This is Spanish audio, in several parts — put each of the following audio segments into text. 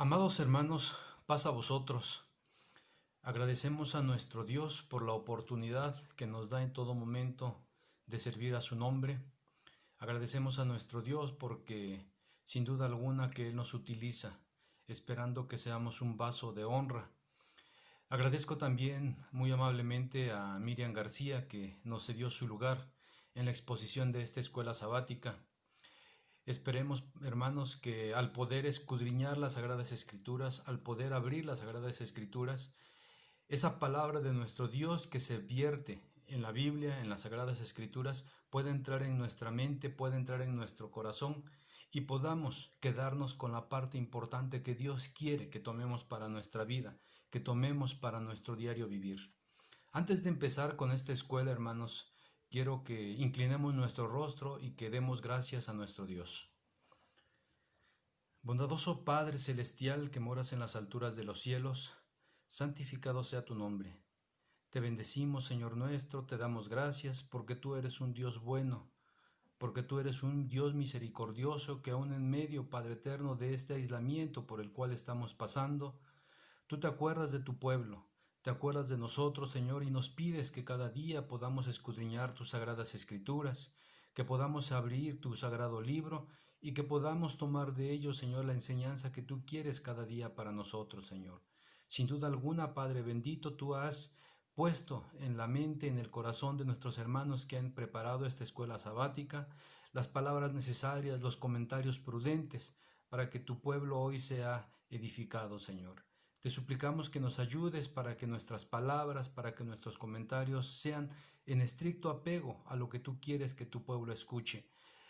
Amados hermanos, paz a vosotros. Agradecemos a nuestro Dios por la oportunidad que nos da en todo momento de servir a su nombre. Agradecemos a nuestro Dios porque sin duda alguna que Él nos utiliza, esperando que seamos un vaso de honra. Agradezco también muy amablemente a Miriam García que nos cedió su lugar en la exposición de esta escuela sabática. Esperemos, hermanos, que al poder escudriñar las Sagradas Escrituras, al poder abrir las Sagradas Escrituras, esa palabra de nuestro Dios que se vierte en la Biblia, en las Sagradas Escrituras, pueda entrar en nuestra mente, pueda entrar en nuestro corazón y podamos quedarnos con la parte importante que Dios quiere que tomemos para nuestra vida, que tomemos para nuestro diario vivir. Antes de empezar con esta escuela, hermanos, quiero que inclinemos nuestro rostro y que demos gracias a nuestro Dios. Bondadoso Padre Celestial que moras en las alturas de los cielos, santificado sea tu nombre. Te bendecimos, Señor nuestro, te damos gracias porque tú eres un Dios bueno, porque tú eres un Dios misericordioso que aún en medio, Padre eterno, de este aislamiento por el cual estamos pasando, tú te acuerdas de tu pueblo, te acuerdas de nosotros, Señor, y nos pides que cada día podamos escudriñar tus sagradas escrituras, que podamos abrir tu sagrado libro y que podamos tomar de ello, Señor, la enseñanza que tú quieres cada día para nosotros, Señor. Sin duda alguna, Padre bendito, tú has puesto en la mente, en el corazón de nuestros hermanos que han preparado esta escuela sabática, las palabras necesarias, los comentarios prudentes, para que tu pueblo hoy sea edificado, Señor. Te suplicamos que nos ayudes para que nuestras palabras, para que nuestros comentarios sean en estricto apego a lo que tú quieres que tu pueblo escuche,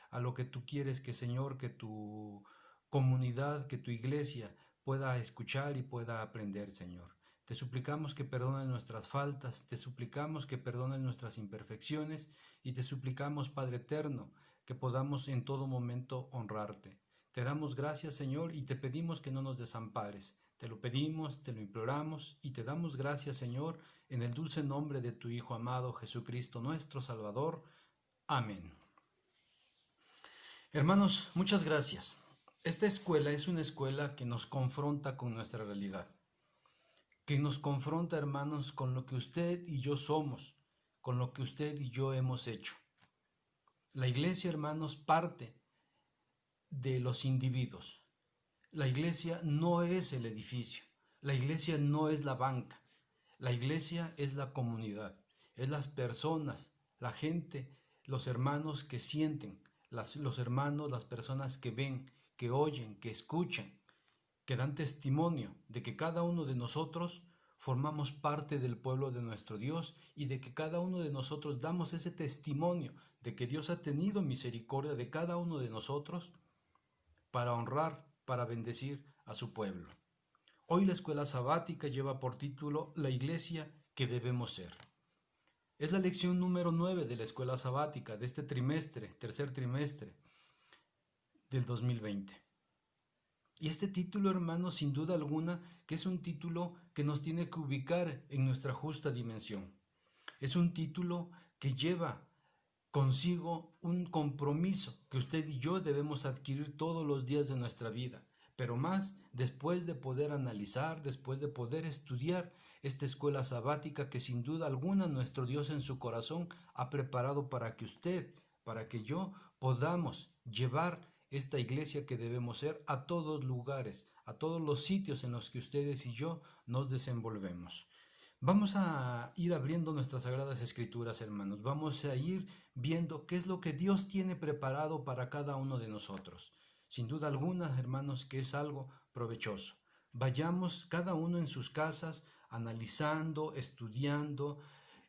a lo que tú quieres que, Señor, que tu comunidad, que tu iglesia pueda escuchar y pueda aprender, Señor. Te suplicamos que perdones nuestras faltas, te suplicamos que perdones nuestras imperfecciones y te suplicamos, Padre eterno, que podamos en todo momento honrarte. Te damos gracias, Señor, y te pedimos que no nos desampares. Te lo pedimos, te lo imploramos y te damos gracias, Señor, en el dulce nombre de tu Hijo amado, Jesucristo, nuestro Salvador. Amén. Hermanos, muchas gracias. Esta escuela es una escuela que nos confronta con nuestra realidad, que nos confronta, hermanos, con lo que usted y yo somos, con lo que usted y yo hemos hecho. La iglesia, hermanos, parte de los individuos. La iglesia no es el edificio, la iglesia no es la banca, la iglesia es la comunidad, es las personas, la gente, los hermanos que sienten, los hermanos, las personas que ven, que oyen, que escuchan, que dan testimonio de que cada uno de nosotros formamos parte del pueblo de nuestro Dios y de que cada uno de nosotros damos ese testimonio de que Dios ha tenido misericordia de cada uno de nosotros para honrar, para bendecir a su pueblo. Hoy la escuela sabática lleva por título La iglesia que debemos ser. Es la lección número 9 de la escuela sabática de este trimestre, tercer trimestre del 2020. Y este título, hermanos, sin duda alguna, que es un título que nos tiene que ubicar en nuestra justa dimensión. Es un título que lleva consigo un compromiso que usted y yo debemos adquirir todos los días de nuestra vida, pero más después de poder analizar, después de poder estudiar esta escuela sabática que sin duda alguna nuestro Dios en su corazón ha preparado para que usted, para que yo podamos llevar esta iglesia que debemos ser a todos lugares, a todos los sitios en los que ustedes y yo nos desenvolvemos. Vamos a ir abriendo nuestras sagradas escrituras, hermanos. Vamos a ir viendo qué es lo que Dios tiene preparado para cada uno de nosotros. Sin duda alguna, hermanos, que es algo provechoso. Vayamos cada uno en sus casas, analizando, estudiando,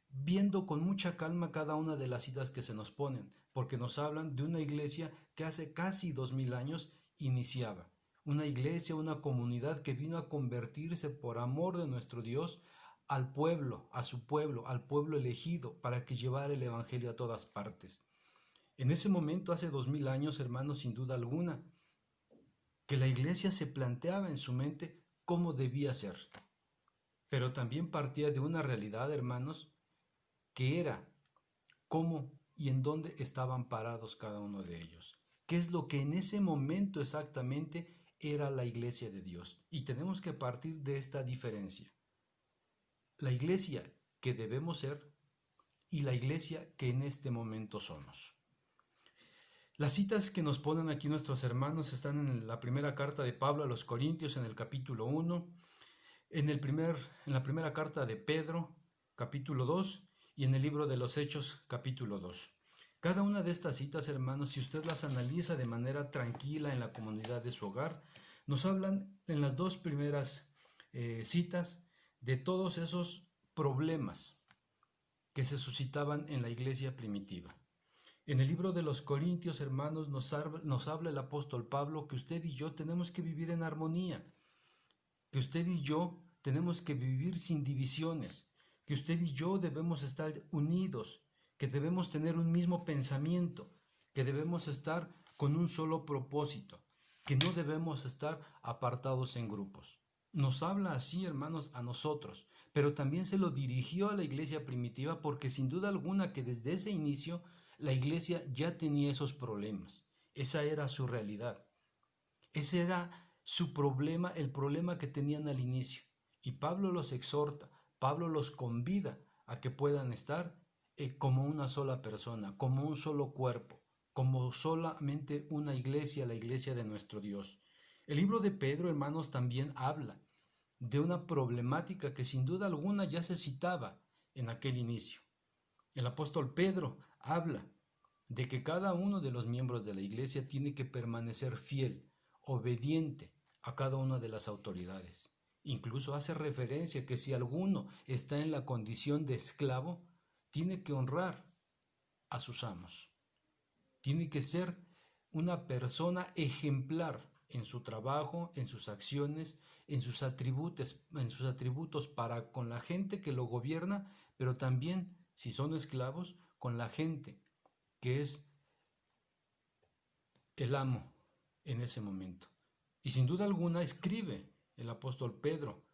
viendo con mucha calma cada una de las citas que se nos ponen, porque nos hablan de una iglesia que hace casi 2000 años iniciaba. Una iglesia, una comunidad que vino a convertirse por amor de nuestro Dios al pueblo, a su pueblo, al pueblo elegido para que llevara el evangelio a todas partes. En ese momento, hace 2000 años, hermanos, sin duda alguna, que la iglesia se planteaba en su mente cómo debía ser. Pero también partía de una realidad, hermanos, que era cómo y en dónde estaban parados cada uno de ellos. ¿Qué es lo que en ese momento exactamente era la iglesia de Dios. Y tenemos que partir de esta diferencia. La iglesia que debemos ser y la iglesia que en este momento somos. Las citas que nos ponen aquí nuestros hermanos están en la primera carta de Pablo a los Corintios, en el capítulo 1, en la primera carta de Pedro, capítulo 2, y en el libro de los Hechos, capítulo 2. Cada una de estas citas, hermanos, si usted las analiza de manera tranquila en la comunidad de su hogar, nos hablan en las dos primeras citas de todos esos problemas que se suscitaban en la iglesia primitiva. En el libro de los Corintios, hermanos, nos habla el apóstol Pablo que usted y yo tenemos que vivir en armonía, que usted y yo tenemos que vivir sin divisiones, que usted y yo debemos estar unidos, que debemos tener un mismo pensamiento, que debemos estar con un solo propósito, que no debemos estar apartados en grupos. Nos habla así, hermanos, a nosotros, pero también se lo dirigió a la iglesia primitiva porque sin duda alguna que desde ese inicio la iglesia ya tenía esos problemas. Esa era su realidad. Ese era su problema, el problema que tenían al inicio. Y Pablo los exhorta, Pablo los convida a que puedan estar como una sola persona, como un solo cuerpo, como solamente una iglesia, la iglesia de nuestro Dios. El libro de Pedro, hermanos, también habla de una problemática que sin duda alguna ya se citaba en aquel inicio. El apóstol Pedro habla de que cada uno de los miembros de la iglesia tiene que permanecer fiel, obediente a cada una de las autoridades. Incluso hace referencia que si alguno está en la condición de esclavo, tiene que honrar a sus amos. Tiene que ser una persona ejemplar en su trabajo, en sus acciones, en sus atributos para con la gente que lo gobierna, pero también, si son esclavos, con la gente que es el amo en ese momento. Y sin duda alguna escribe el apóstol Pedro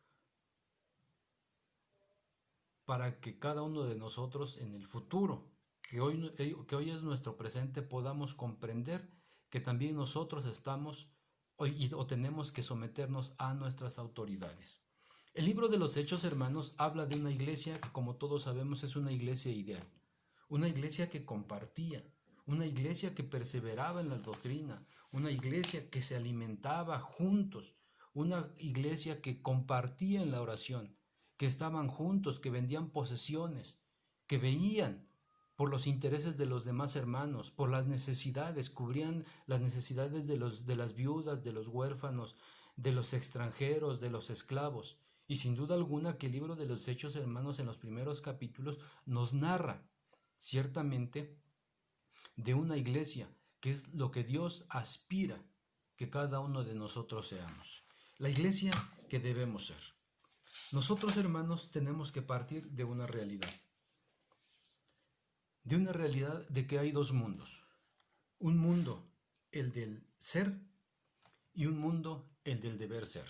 para que cada uno de nosotros en el futuro, que hoy es nuestro presente, podamos comprender que también nosotros estamos o tenemos que someternos a nuestras autoridades. El libro de los Hechos, hermanos, habla de una iglesia que, como todos sabemos, es una iglesia ideal, una iglesia que compartía, una iglesia que perseveraba en la doctrina, una iglesia que se alimentaba juntos, una iglesia que compartía en la oración, que estaban juntos, que vendían posesiones, que veían por los intereses de los demás hermanos, por las necesidades, cubrían las necesidades de las viudas, de los huérfanos, de los extranjeros, de los esclavos. Y sin duda alguna que el libro de los Hechos, hermanos, en los primeros capítulos nos narra ciertamente de una iglesia, que es lo que Dios aspira que cada uno de nosotros seamos. La iglesia que debemos ser. Nosotros, hermanos, tenemos que partir de una realidad de que hay dos mundos. Un mundo, el del ser, y un mundo, el del deber ser.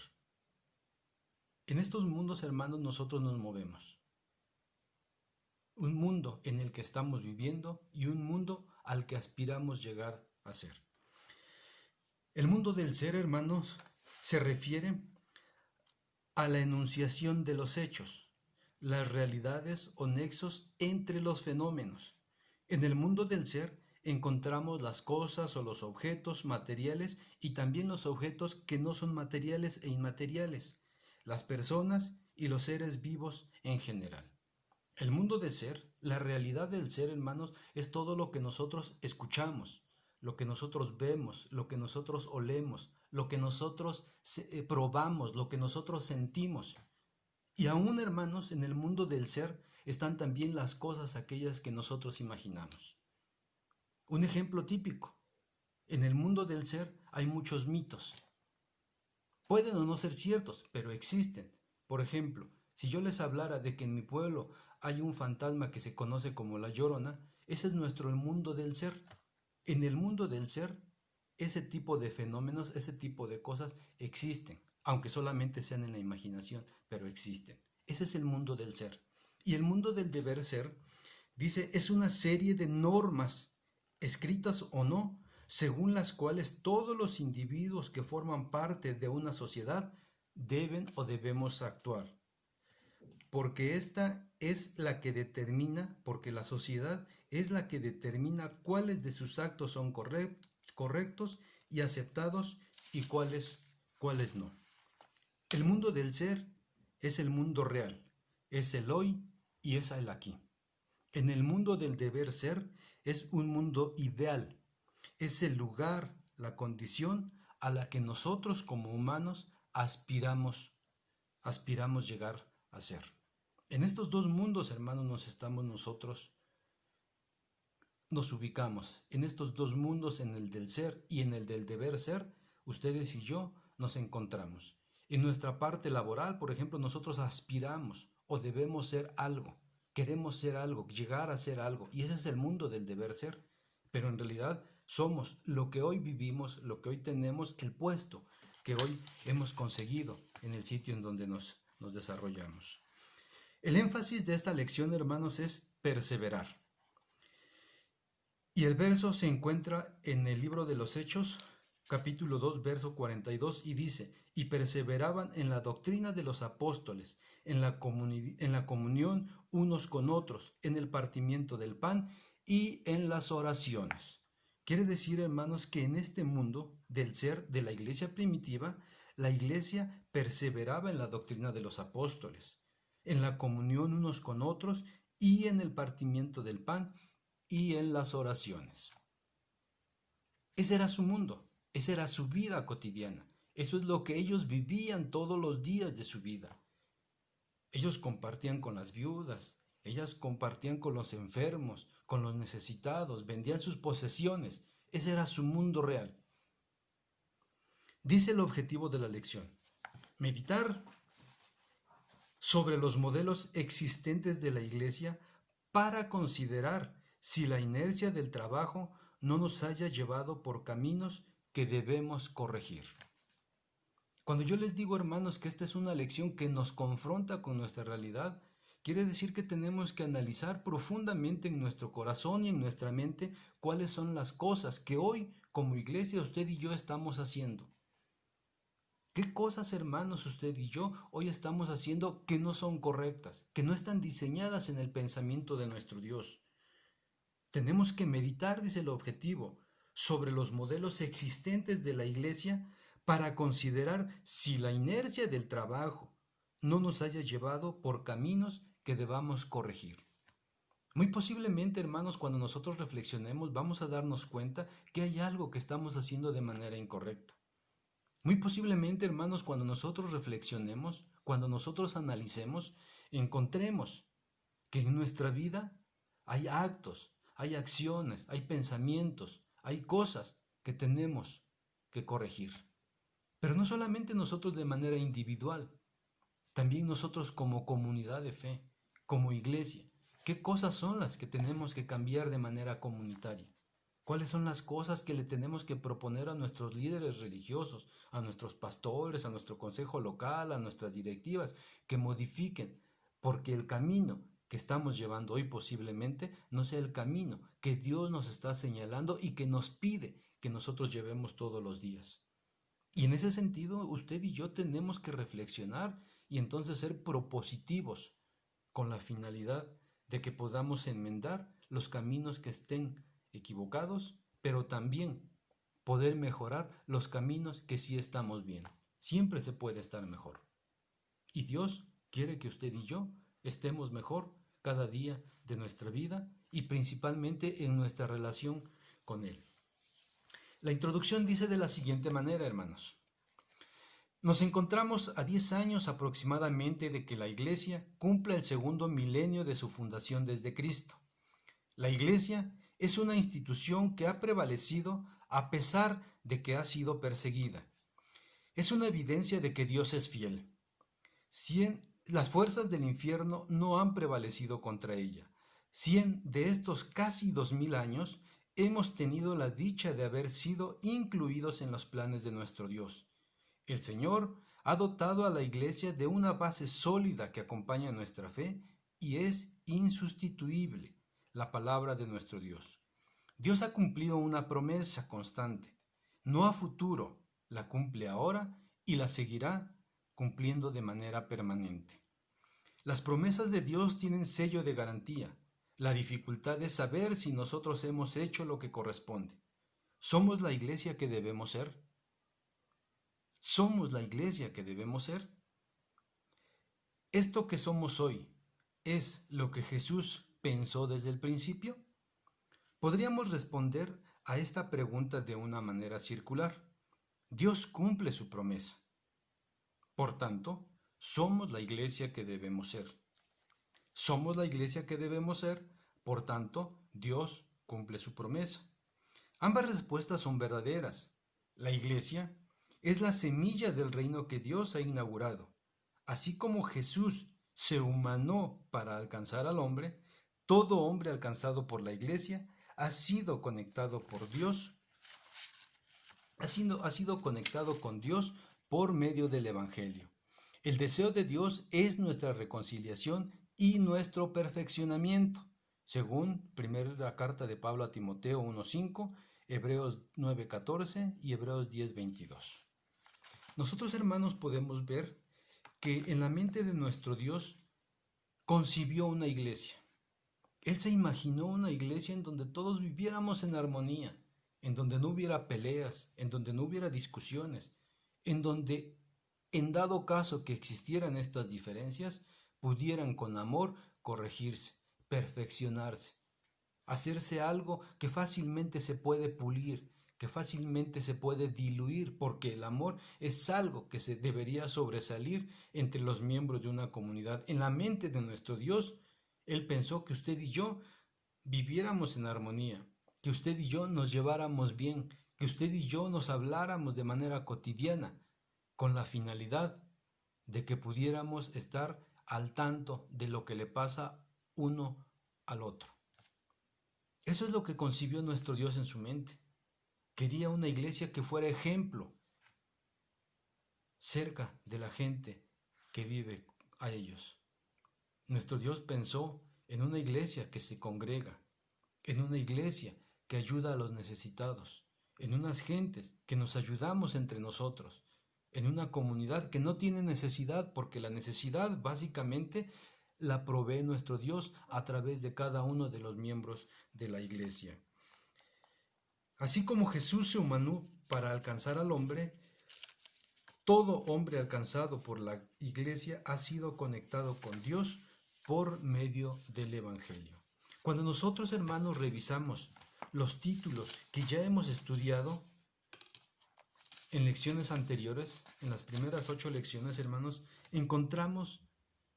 En estos mundos, hermanos, nosotros nos movemos. Un mundo en el que estamos viviendo y un mundo al que aspiramos llegar a ser. El mundo del ser, hermanos, se refiere a la enunciación de los hechos, las realidades o nexos entre los fenómenos. En el mundo del ser encontramos las cosas o los objetos materiales y también los objetos que no son materiales e inmateriales, las personas y los seres vivos en general. El mundo de ser, la realidad del ser, hermanos, es todo lo que nosotros escuchamos, lo que nosotros vemos, lo que nosotros olemos, lo que nosotros probamos, lo que nosotros sentimos. Y aún, hermanos, en el mundo del ser están también las cosas aquellas que nosotros imaginamos. Un ejemplo típico. En el mundo del ser hay muchos mitos. Pueden o no ser ciertos, pero existen. Por ejemplo, si yo les hablara de que en mi pueblo hay un fantasma que se conoce como la Llorona, ese es nuestro mundo del ser. En el mundo del ser, ese tipo de fenómenos, ese tipo de cosas existen, aunque solamente sean en la imaginación, pero existen. Ese es el mundo del ser. Y el mundo del deber ser, dice, es una serie de normas, escritas o no, según las cuales todos los individuos que forman parte de una sociedad deben o debemos actuar. Porque porque la sociedad es la que determina cuáles de sus actos son correctos y aceptados y cuáles no. El mundo del ser es el mundo real, es el hoy y es el aquí. En el mundo del deber ser es un mundo ideal, es el lugar, la condición a la que nosotros como humanos aspiramos llegar a ser. En estos dos mundos, hermanos, nos ubicamos. En estos dos mundos, en el del ser y en el del deber ser, ustedes y yo nos encontramos. En nuestra parte laboral, por ejemplo, nosotros aspiramos o debemos ser algo, queremos ser algo, llegar a ser algo, y ese es el mundo del deber ser. Pero en realidad somos lo que hoy vivimos, lo que hoy tenemos, el puesto que hoy hemos conseguido en el sitio en donde nos desarrollamos. El énfasis de esta lección, hermanos, es perseverar. Y el verso se encuentra en el libro de los Hechos, capítulo 2, verso 42, y dice: y perseveraban en la doctrina de los apóstoles, en la comunión unos con otros, en el partimiento del pan y en las oraciones. Quiere decir, hermanos, que en este mundo del ser de la iglesia primitiva, la iglesia perseveraba en la doctrina de los apóstoles, en la comunión unos con otros y en el partimiento del pan y en las oraciones. Ese era su mundo, esa era su vida cotidiana. Eso es lo que ellos vivían todos los días de su vida. Ellos compartían con las viudas, ellas compartían con los enfermos, con los necesitados, vendían sus posesiones. Ese era su mundo real. Dice el objetivo de la lección: meditar sobre los modelos existentes de la iglesia para considerar si la inercia del trabajo no nos haya llevado por caminos que debemos corregir. Cuando yo les digo, hermanos, que esta es una lección que nos confronta con nuestra realidad, quiere decir que tenemos que analizar profundamente en nuestro corazón y en nuestra mente cuáles son las cosas que hoy, como iglesia, usted y yo estamos haciendo. ¿Qué cosas, hermanos, usted y yo hoy estamos haciendo que no son correctas, que no están diseñadas en el pensamiento de nuestro Dios? Tenemos que meditar, dice el objetivo, sobre los modelos existentes de la iglesia para considerar si la inercia del trabajo no nos haya llevado por caminos que debamos corregir. Muy posiblemente, hermanos, cuando nosotros reflexionemos, vamos a darnos cuenta que hay algo que estamos haciendo de manera incorrecta. Muy posiblemente, hermanos, cuando nosotros reflexionemos, cuando nosotros analicemos, encontremos que en nuestra vida hay actos, hay acciones, hay pensamientos, hay cosas que tenemos que corregir. Pero no solamente nosotros de manera individual, también nosotros como comunidad de fe, como iglesia. ¿Qué cosas son las que tenemos que cambiar de manera comunitaria? ¿Cuáles son las cosas que le tenemos que proponer a nuestros líderes religiosos, a nuestros pastores, a nuestro consejo local, a nuestras directivas, que modifiquen? Porque el camino que estamos llevando hoy posiblemente no sea el camino que Dios nos está señalando y que nos pide que nosotros llevemos todos los días. Y en ese sentido, usted y yo tenemos que reflexionar y entonces ser propositivos con la finalidad de que podamos enmendar los caminos que estén equivocados, pero también poder mejorar los caminos que sí estamos bien. Siempre se puede estar mejor. Y Dios quiere que usted y yo estemos mejor cada día de nuestra vida y principalmente en nuestra relación con Él. La introducción dice de la siguiente manera, hermanos. Nos encontramos a 10 años aproximadamente de que la Iglesia cumpla el segundo milenio de su fundación desde Cristo. La Iglesia es una institución que ha prevalecido a pesar de que ha sido perseguida. Es una evidencia de que Dios es fiel. Las fuerzas del infierno no han prevalecido contra ella. 100 de estos casi 2000 años hemos tenido la dicha de haber sido incluidos en los planes de nuestro Dios. El Señor ha dotado a la Iglesia de una base sólida que acompaña nuestra fe y es insustituible, la palabra de nuestro Dios. Dios ha cumplido una promesa constante, no a futuro, la cumple ahora y la seguirá cumpliendo de manera permanente. Las promesas de Dios tienen sello de garantía. La dificultad es saber si nosotros hemos hecho lo que corresponde. ¿Somos la iglesia que debemos ser? ¿Somos la iglesia que debemos ser? ¿Esto que somos hoy es lo que Jesús pensó desde el principio? Podríamos responder a esta pregunta de una manera circular. Dios cumple su promesa. Por tanto, somos la iglesia que debemos ser. Somos la iglesia que debemos ser, por tanto, Dios cumple su promesa. Ambas respuestas son verdaderas. La iglesia es la semilla del reino que Dios ha inaugurado. Así como Jesús se humanó para alcanzar al hombre, todo hombre alcanzado por la iglesia ha sido conectado por Dios, ha sido conectado con Dios por medio del Evangelio. El deseo de Dios es nuestra reconciliación y nuestro perfeccionamiento, según primera carta de Pablo a Timoteo 1:5, Hebreos 9:14 y Hebreos 10:22. Nosotros, hermanos, podemos ver que en la mente de nuestro Dios concibió una iglesia. Él se imaginó una iglesia en donde todos viviéramos en armonía, en donde no hubiera peleas, en donde no hubiera discusiones, en donde, en dado caso que existieran estas diferencias, pudieran con amor corregirse, perfeccionarse, hacerse algo que fácilmente se puede pulir, que fácilmente se puede diluir, porque el amor es algo que se debería sobresalir entre los miembros de una comunidad. En la mente de nuestro Dios, Él pensó que usted y yo viviéramos en armonía, que usted y yo nos lleváramos bien, que usted y yo nos habláramos de manera cotidiana, con la finalidad de que pudiéramos estar al tanto de lo que le pasa uno al otro. Eso es lo que concibió nuestro Dios en su mente. Quería una iglesia que fuera ejemplo cerca de la gente que vive a ellos. Nuestro Dios pensó en una iglesia que se congrega, en una iglesia que ayuda a los necesitados, en unas gentes que nos ayudamos entre nosotros, en una comunidad que no tiene necesidad, porque la necesidad básicamente la provee nuestro Dios a través de cada uno de los miembros de la iglesia. Así como Jesús se humanó para alcanzar al hombre, todo hombre alcanzado por la iglesia ha sido conectado con Dios por medio del Evangelio. Cuando nosotros, hermanos, revisamos los títulos que ya hemos estudiado en lecciones anteriores, en las primeras 8 lecciones, hermanos, encontramos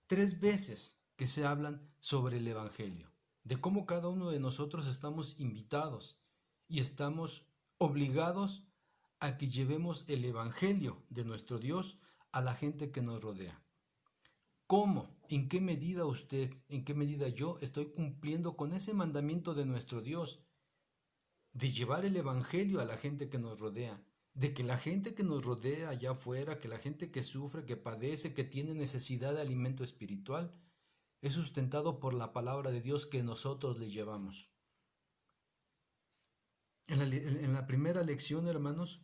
3 veces que se hablan sobre el Evangelio, de cómo cada uno de nosotros estamos invitados y estamos obligados a que llevemos el Evangelio de nuestro Dios a la gente que nos rodea. ¿Cómo? ¿En qué medida usted, en qué medida yo estoy cumpliendo con ese mandamiento de nuestro Dios de llevar el Evangelio a la gente que nos rodea? De que la gente que nos rodea allá afuera, que la gente que sufre, que padece, que tiene necesidad de alimento espiritual, es sustentado por la palabra de Dios que nosotros le llevamos. En la primera lección, hermanos,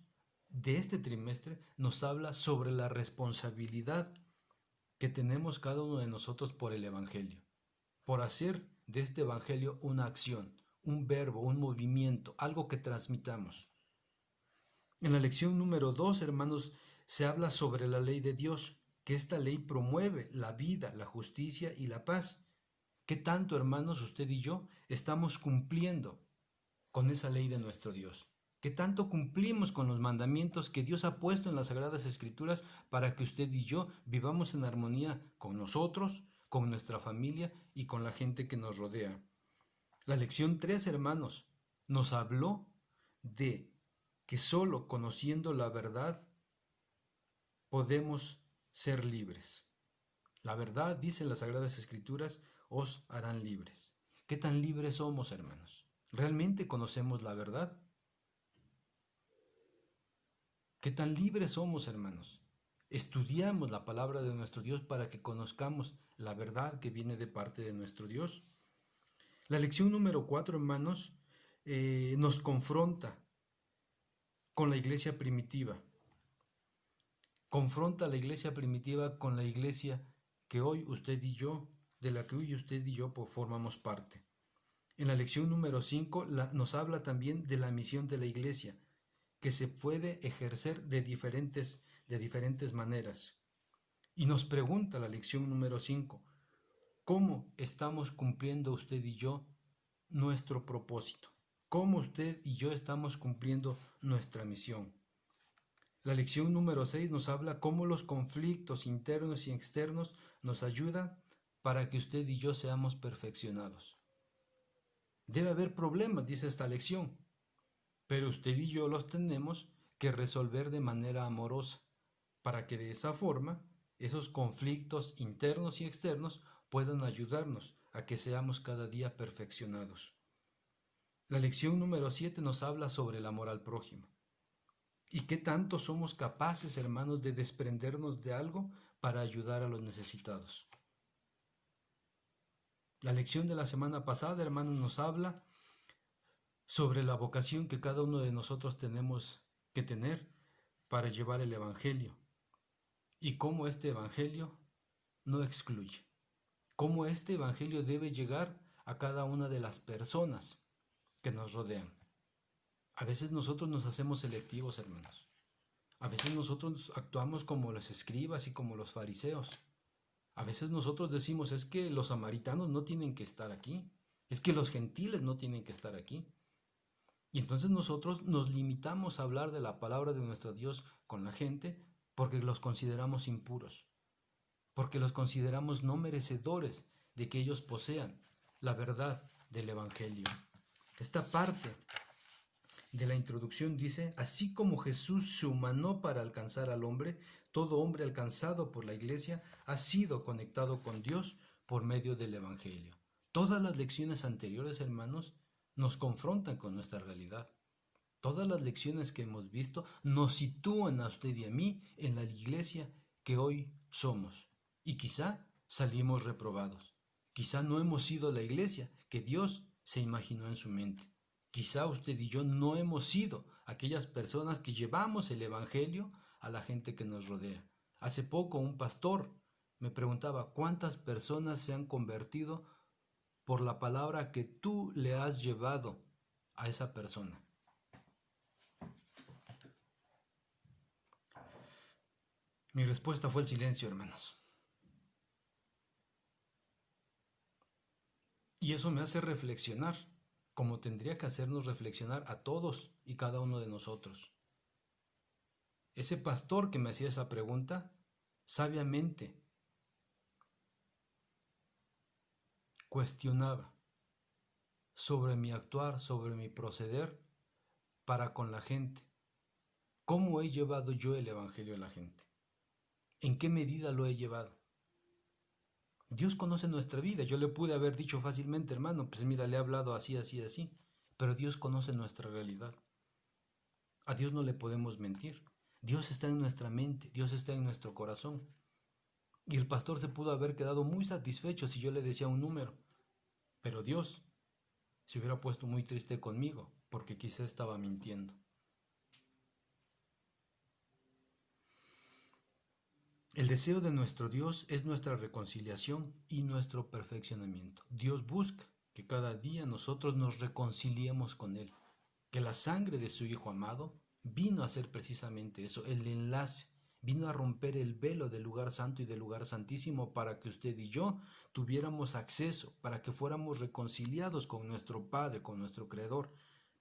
de este trimestre nos habla sobre la responsabilidad que tenemos cada uno de nosotros por el Evangelio, por hacer de este Evangelio una acción, un verbo, un movimiento, algo que transmitamos. En la lección número 2, hermanos, se habla sobre la ley de Dios, que esta ley promueve la vida, la justicia y la paz. ¿Qué tanto, hermanos, usted y yo estamos cumpliendo con esa ley de nuestro Dios? ¿Qué tanto cumplimos con los mandamientos que Dios ha puesto en las Sagradas Escrituras para que usted y yo vivamos en armonía con nosotros, con nuestra familia y con la gente que nos rodea? La lección 3, hermanos, nos habló de que solo conociendo la verdad podemos ser libres. La verdad, dicen las Sagradas Escrituras, os harán libres. ¿Qué tan libres somos, hermanos? ¿Realmente conocemos la verdad? ¿Qué tan libres somos, hermanos? Estudiamos la palabra de nuestro Dios para que conozcamos la verdad que viene de parte de nuestro Dios. La lección número 4, hermanos, nos confronta con la iglesia primitiva. Confronta a la iglesia primitiva con la iglesia que hoy usted y yo, de la que hoy usted y yo formamos parte. En la lección número 5 nos habla también de la misión de la iglesia, que se puede ejercer de diferentes maneras. Y nos pregunta la lección número 5, ¿cómo estamos cumpliendo usted y yo nuestro propósito? ¿Cómo usted y yo estamos cumpliendo nuestra misión? La lección número 6 nos habla cómo los conflictos internos y externos nos ayudan para que usted y yo seamos perfeccionados. Debe haber problemas, dice esta lección, pero usted y yo los tenemos que resolver de manera amorosa, para que de esa forma esos conflictos internos y externos puedan ayudarnos a que seamos cada día perfeccionados. La lección número 7 nos habla sobre el amor al prójimo. ¿Y qué tanto somos capaces, hermanos, de desprendernos de algo para ayudar a los necesitados? La lección de la semana pasada, hermanos, nos habla sobre la vocación que cada uno de nosotros tenemos que tener para llevar el Evangelio y cómo este Evangelio no excluye, cómo este Evangelio debe llegar a cada una de las personas que nos rodean. A veces nosotros nos hacemos selectivos, hermanos. A veces nosotros actuamos como los escribas y como los fariseos. A veces nosotros decimos, es que los samaritanos no tienen que estar aquí, es que los gentiles no tienen que estar aquí. Y entonces nosotros nos limitamos a hablar de la palabra de nuestro Dios con la gente porque los consideramos impuros, porque los consideramos no merecedores de que ellos posean la verdad del Evangelio. Esta parte de la introducción dice, así como Jesús se humanó para alcanzar al hombre, todo hombre alcanzado por la iglesia ha sido conectado con Dios por medio del Evangelio. Todas las lecciones anteriores, hermanos, nos confrontan con nuestra realidad. Todas las lecciones que hemos visto nos sitúan a usted y a mí en la iglesia que hoy somos. Y quizá salimos reprobados. Quizá no hemos sido la iglesia que Dios se imaginó en su mente. Quizá usted y yo no hemos sido aquellas personas que llevamos el Evangelio a la gente que nos rodea. Hace poco un pastor me preguntaba cuántas personas se han convertido por la palabra que tú le has llevado a esa persona. Mi respuesta fue el silencio, hermanos. Y eso me hace reflexionar, como tendría que hacernos reflexionar a todos y cada uno de nosotros. Ese pastor que me hacía esa pregunta, sabiamente cuestionaba sobre mi actuar, sobre mi proceder para con la gente. ¿Cómo he llevado yo el Evangelio a la gente? ¿En qué medida lo he llevado? Dios conoce nuestra vida. Yo le pude haber dicho fácilmente, hermano, pues mira, le he hablado así, así, así. Pero Dios conoce nuestra realidad. A Dios no le podemos mentir. Dios está en nuestra mente, Dios está en nuestro corazón. Y el pastor se pudo haber quedado muy satisfecho si yo le decía un número. Pero Dios se hubiera puesto muy triste conmigo, porque quizá estaba mintiendo. El deseo de nuestro Dios es nuestra reconciliación y nuestro perfeccionamiento. Dios busca que cada día nosotros nos reconciliemos con Él, que la sangre de su Hijo amado vino a hacer precisamente eso, el enlace, vino a romper el velo del lugar santo y del lugar santísimo para que usted y yo tuviéramos acceso, para que fuéramos reconciliados con nuestro Padre, con nuestro Creador.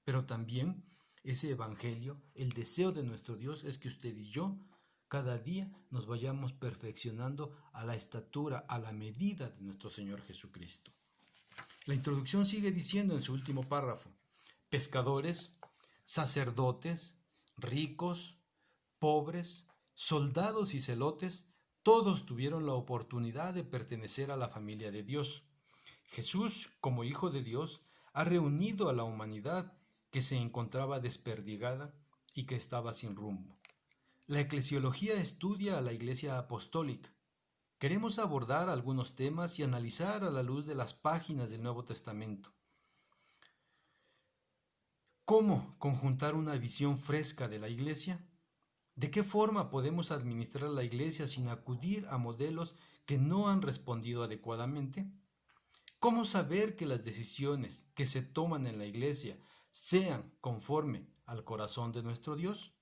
Pero también ese Evangelio, el deseo de nuestro Dios es que usted y yo cada día nos vayamos perfeccionando a la estatura, a la medida de nuestro Señor Jesucristo. La introducción sigue diciendo en su último párrafo, pescadores, sacerdotes, ricos, pobres, soldados y celotes, todos tuvieron la oportunidad de pertenecer a la familia de Dios. Jesús, como Hijo de Dios, ha reunido a la humanidad que se encontraba desperdigada y que estaba sin rumbo. La eclesiología estudia a la Iglesia Apostólica. Queremos abordar algunos temas y analizar a la luz de las páginas del Nuevo Testamento. ¿Cómo conjuntar una visión fresca de la Iglesia? ¿De qué forma podemos administrar la Iglesia sin acudir a modelos que no han respondido adecuadamente? ¿Cómo saber que las decisiones que se toman en la Iglesia sean conforme al corazón de nuestro Dios?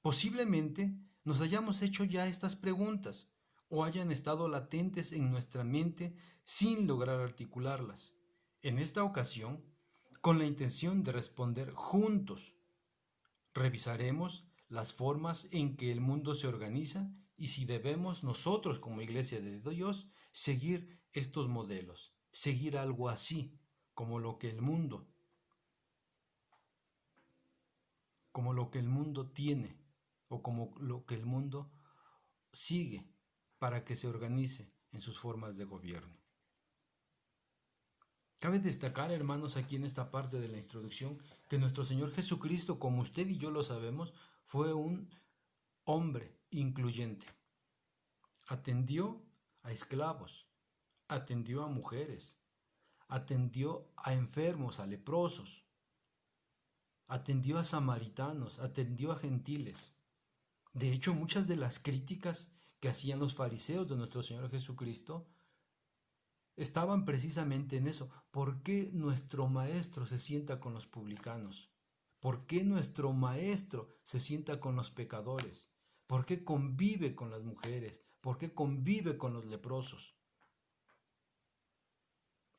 Posiblemente nos hayamos hecho ya estas preguntas o hayan estado latentes en nuestra mente sin lograr articularlas. En esta ocasión, con la intención de responder juntos, revisaremos las formas en que el mundo se organiza y si debemos nosotros como Iglesia de Dios seguir estos modelos, seguir algo así como lo que el mundo, tiene o como lo que el mundo sigue para que se organice en sus formas de gobierno. Cabe destacar, hermanos, aquí en esta parte de la introducción, que nuestro Señor Jesucristo, como usted y yo lo sabemos, fue un hombre incluyente. Atendió a esclavos, atendió a mujeres, atendió a enfermos, a leprosos, atendió a samaritanos, atendió a gentiles. De hecho, muchas de las críticas que hacían los fariseos de nuestro Señor Jesucristo estaban precisamente en eso. ¿Por qué nuestro maestro se sienta con los publicanos? ¿Por qué nuestro maestro se sienta con los pecadores? ¿Por qué convive con las mujeres? ¿Por qué convive con los leprosos?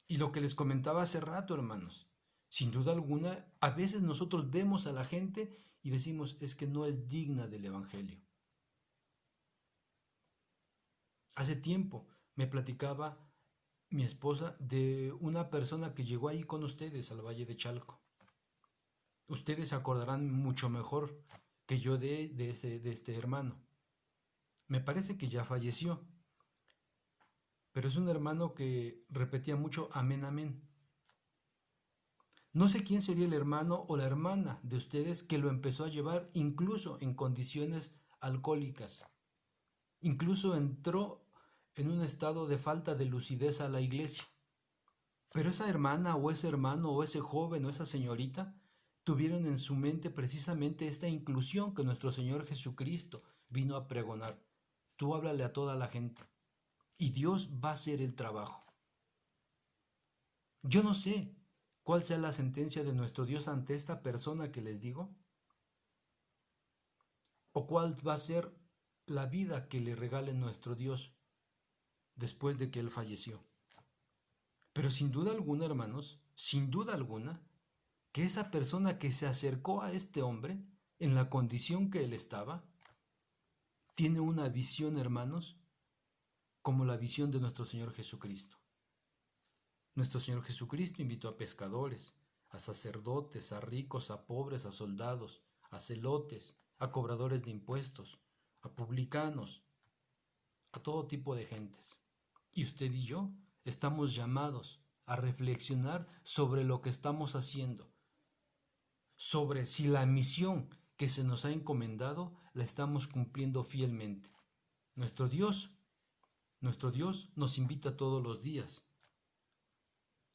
Y lo que les comentaba hace rato, hermanos, sin duda alguna, a veces nosotros vemos a la gente y decimos, es que no es digna del Evangelio. Hace tiempo me platicaba mi esposa de una persona que llegó ahí con ustedes al Valle de Chalco. Ustedes se acordarán mucho mejor que yo de este hermano. Me parece que ya falleció, pero es un hermano que repetía mucho amén, amén. No sé quién sería el hermano o la hermana de ustedes que lo empezó a llevar incluso en condiciones alcohólicas. Incluso entró en un estado de falta de lucidez a la iglesia. Pero esa hermana o ese hermano o ese joven o esa señorita tuvieron en su mente precisamente esta inclusión que nuestro Señor Jesucristo vino a pregonar. Tú háblale a toda la gente y Dios va a hacer el trabajo. Yo no sé cuál sea la sentencia de nuestro Dios ante esta persona que les digo, o cuál va a ser la vida que le regale nuestro Dios después de que Él falleció. Pero sin duda alguna, hermanos, sin duda alguna, que esa persona que se acercó a este hombre, en la condición que él estaba, tiene una visión, hermanos, como la visión de nuestro Señor Jesucristo. Nuestro Señor Jesucristo invitó a pescadores, a sacerdotes, a ricos, a pobres, a soldados, a celotes, a cobradores de impuestos, a publicanos, a todo tipo de gentes. Y usted y yo estamos llamados a reflexionar sobre lo que estamos haciendo, sobre si la misión que se nos ha encomendado la estamos cumpliendo fielmente. Nuestro Dios, nuestro Dios nos invita todos los días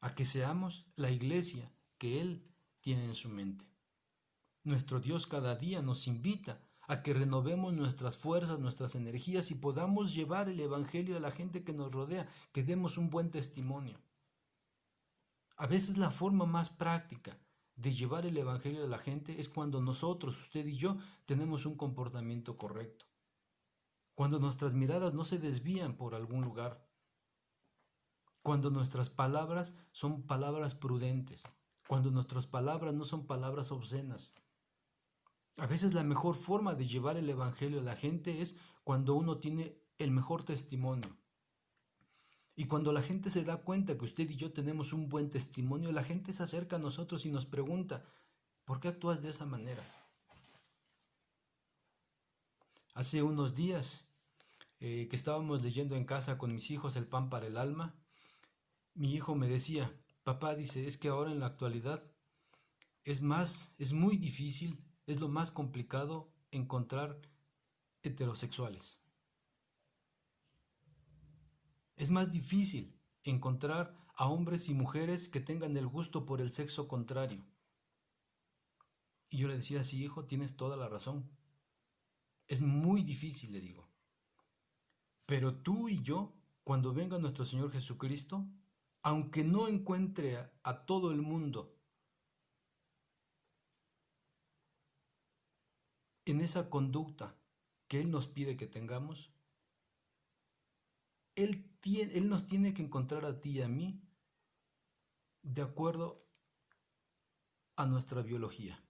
a que seamos la iglesia que Él tiene en su mente. Nuestro Dios cada día nos invita a que renovemos nuestras fuerzas, nuestras energías y podamos llevar el Evangelio a la gente que nos rodea, que demos un buen testimonio. A veces la forma más práctica de llevar el Evangelio a la gente es cuando nosotros, usted y yo, tenemos un comportamiento correcto. Cuando nuestras miradas no se desvían por algún lugar. Cuando nuestras palabras son palabras prudentes. Cuando nuestras palabras no son palabras obscenas. A veces la mejor forma de llevar el Evangelio a la gente es cuando uno tiene el mejor testimonio. Y cuando la gente se da cuenta que usted y yo tenemos un buen testimonio, la gente se acerca a nosotros y nos pregunta, ¿por qué actúas de esa manera? Hace unos días que estábamos leyendo en casa con mis hijos El pan para el alma, mi hijo me decía, papá, dice, es que ahora en la actualidad es muy difícil, es lo más complicado encontrar heterosexuales. Es más difícil encontrar a hombres y mujeres que tengan el gusto por el sexo contrario. Y yo le decía, sí, hijo, tienes toda la razón. Es muy difícil, le digo. Pero tú y yo, cuando venga nuestro Señor Jesucristo, aunque no encuentre a todo el mundo en esa conducta que Él nos pide que tengamos, Él nos tiene que encontrar a ti y a mí de acuerdo a nuestra biología,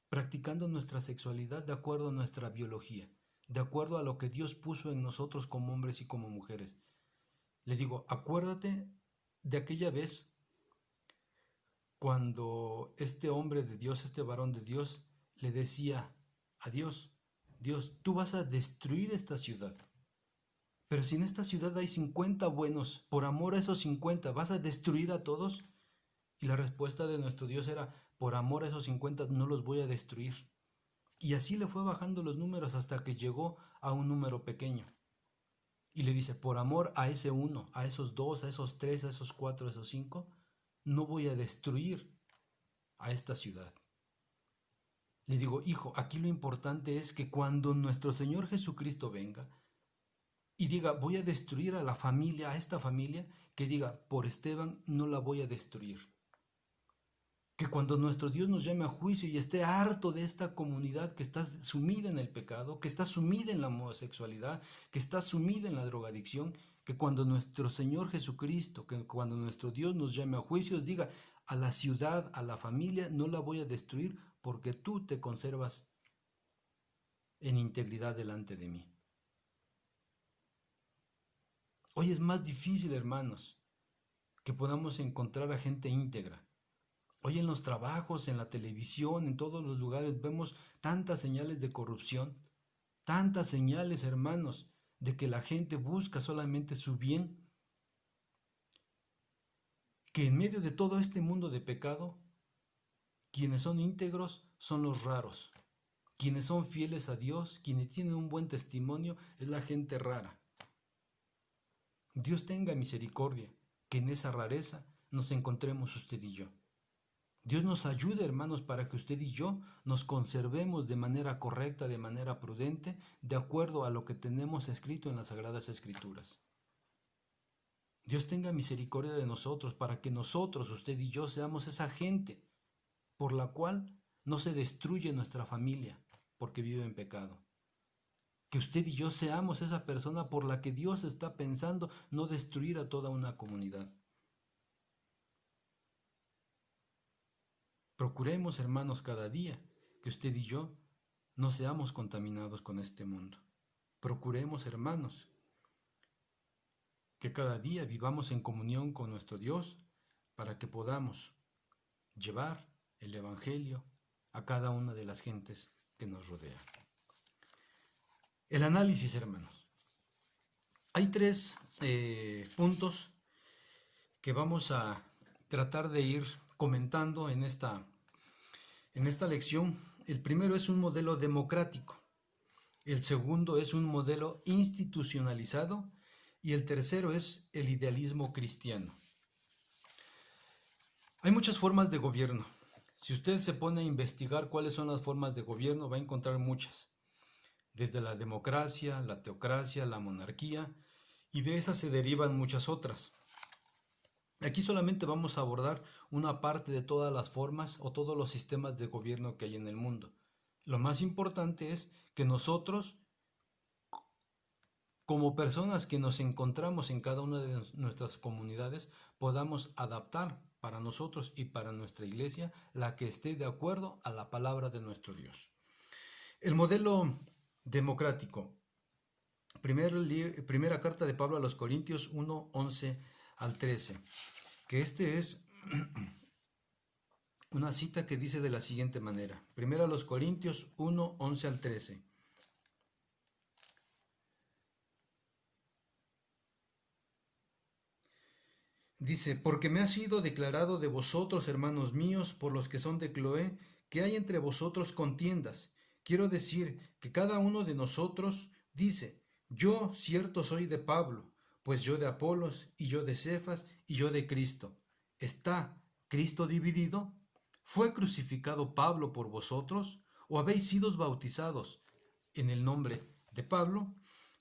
practicando nuestra sexualidad de acuerdo a nuestra biología, de acuerdo a lo que Dios puso en nosotros como hombres y como mujeres. Le digo, acuérdate de aquella vez cuando este hombre de Dios, este varón de Dios, le decía a Dios, Dios, tú vas a destruir esta ciudad. Pero si en esta ciudad hay 50 buenos, por amor a esos 50, ¿vas a destruir a todos? Y la respuesta de nuestro Dios era, por amor a esos 50 no los voy a destruir. Y así le fue bajando los números hasta que llegó a un número pequeño. Y le dice, por amor a ese uno, a esos dos, a esos tres, a esos cuatro, a esos cinco, no voy a destruir a esta ciudad. Le digo, hijo, aquí lo importante es que cuando nuestro Señor Jesucristo venga y diga, voy a destruir a la familia, a esta familia, que diga, por Esteban no la voy a destruir. Que cuando nuestro Dios nos llame a juicio y esté harto de esta comunidad que está sumida en el pecado, que está sumida en la homosexualidad, que está sumida en la drogadicción, que cuando nuestro Señor Jesucristo, que cuando nuestro Dios nos llame a juicio, diga, a la ciudad, a la familia, no la voy a destruir porque tú te conservas en integridad delante de mí. Hoy es más difícil, hermanos, que podamos encontrar a gente íntegra. Hoy en los trabajos, en la televisión, en todos los lugares vemos tantas señales de corrupción, tantas señales, hermanos, de que la gente busca solamente su bien, que en medio de todo este mundo de pecado, quienes son íntegros son los raros. Quienes son fieles a Dios, quienes tienen un buen testimonio, es la gente rara. Dios tenga misericordia, que en esa rareza nos encontremos usted y yo. Dios nos ayude, hermanos, para que usted y yo nos conservemos de manera correcta, de manera prudente, de acuerdo a lo que tenemos escrito en las Sagradas Escrituras. Dios tenga misericordia de nosotros para que nosotros, usted y yo, seamos esa gente por la cual no se destruye nuestra familia porque vive en pecado. Que usted y yo seamos esa persona por la que Dios está pensando no destruir a toda una comunidad. Procuremos, hermanos, cada día que usted y yo no seamos contaminados con este mundo. Procuremos, hermanos, que cada día vivamos en comunión con nuestro Dios para que podamos llevar el Evangelio a cada una de las gentes que nos rodea. El análisis, hermanos. Hay tres puntos que vamos a tratar de ir comentando en esta lección. El primero es un modelo democrático, el segundo es un modelo institucionalizado y el tercero es el idealismo cristiano. Hay muchas formas de gobierno. Si usted se pone a investigar cuáles son las formas de gobierno, va a encontrar muchas. Desde la democracia, la teocracia, la monarquía, y de esas se derivan muchas otras. Aquí solamente vamos a abordar una parte de todas las formas o todos los sistemas de gobierno que hay en el mundo. Lo más importante es que nosotros, como personas que nos encontramos en cada una de nuestras comunidades, podamos adaptar para nosotros y para nuestra iglesia la que esté de acuerdo a la palabra de nuestro Dios. El modelo democrático. Primera carta de Pablo a los Corintios 1, 11 al 13. Que este es una cita que dice de la siguiente manera. Primera a los Corintios 1, 11 al 13. Dice, porque me ha sido declarado de vosotros, hermanos míos, por los que son de Cloé, que hay entre vosotros contiendas. Quiero decir que cada uno de nosotros dice, yo cierto soy de Pablo, pues yo de Apolos, y yo de Cefas, y yo de Cristo. ¿Está Cristo dividido? ¿Fue crucificado Pablo por vosotros? ¿O habéis sido bautizados en el nombre de Pablo?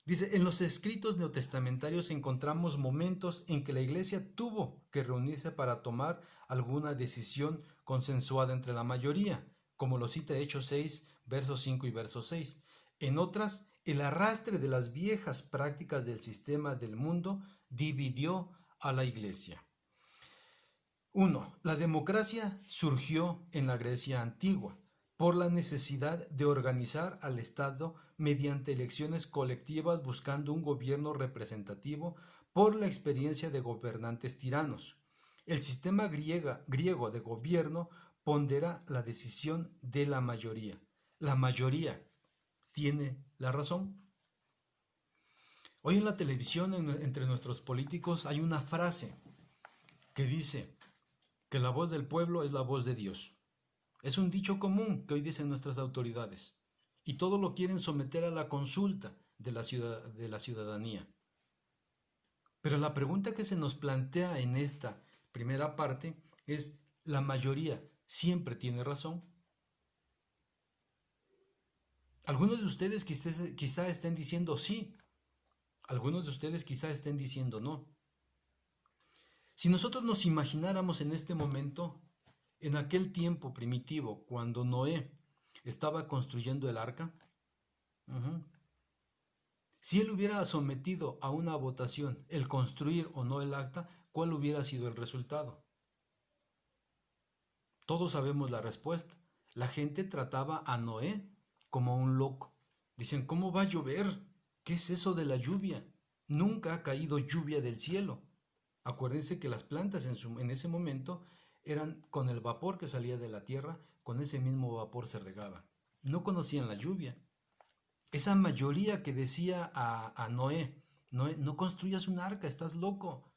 Dice, en los escritos neotestamentarios encontramos momentos en que la iglesia tuvo que reunirse para tomar alguna decisión consensuada entre la mayoría, como lo cita Hechos 6, versos 5 y verso 6. En otras, el arrastre de las viejas prácticas del sistema del mundo dividió a la iglesia. 1. La democracia surgió en la Grecia antigua por la necesidad de organizar al Estado mediante elecciones colectivas buscando un gobierno representativo por la experiencia de gobernantes tiranos. El sistema griego de gobierno pondera la decisión de la mayoría. La mayoría tiene la razón. Hoy en la televisión, entre nuestros políticos, hay una frase que dice que la voz del pueblo es la voz de Dios. Es un dicho común que hoy dicen nuestras autoridades y todo lo quieren someter a la consulta de la ciudadanía. Pero la pregunta que se nos plantea en esta primera parte es, ¿la mayoría siempre tiene razón? Algunos de ustedes quizá estén diciendo sí, algunos de ustedes quizá estén diciendo no. Si nosotros nos imagináramos en este momento, en aquel tiempo primitivo, cuando Noé estaba construyendo el arca, si él hubiera sometido a una votación el construir o no el arca, ¿cuál hubiera sido el resultado? Todos sabemos la respuesta. La gente trataba a Noé como un loco. Dicen, ¿cómo va a llover? ¿Qué es eso de la lluvia? Nunca ha caído lluvia del cielo. Acuérdense que las plantas en ese momento eran con el vapor que salía de la tierra, con ese mismo vapor se regaba. No conocían la lluvia. Esa mayoría que decía a Noé, Noé, no construyas un arca, estás loco.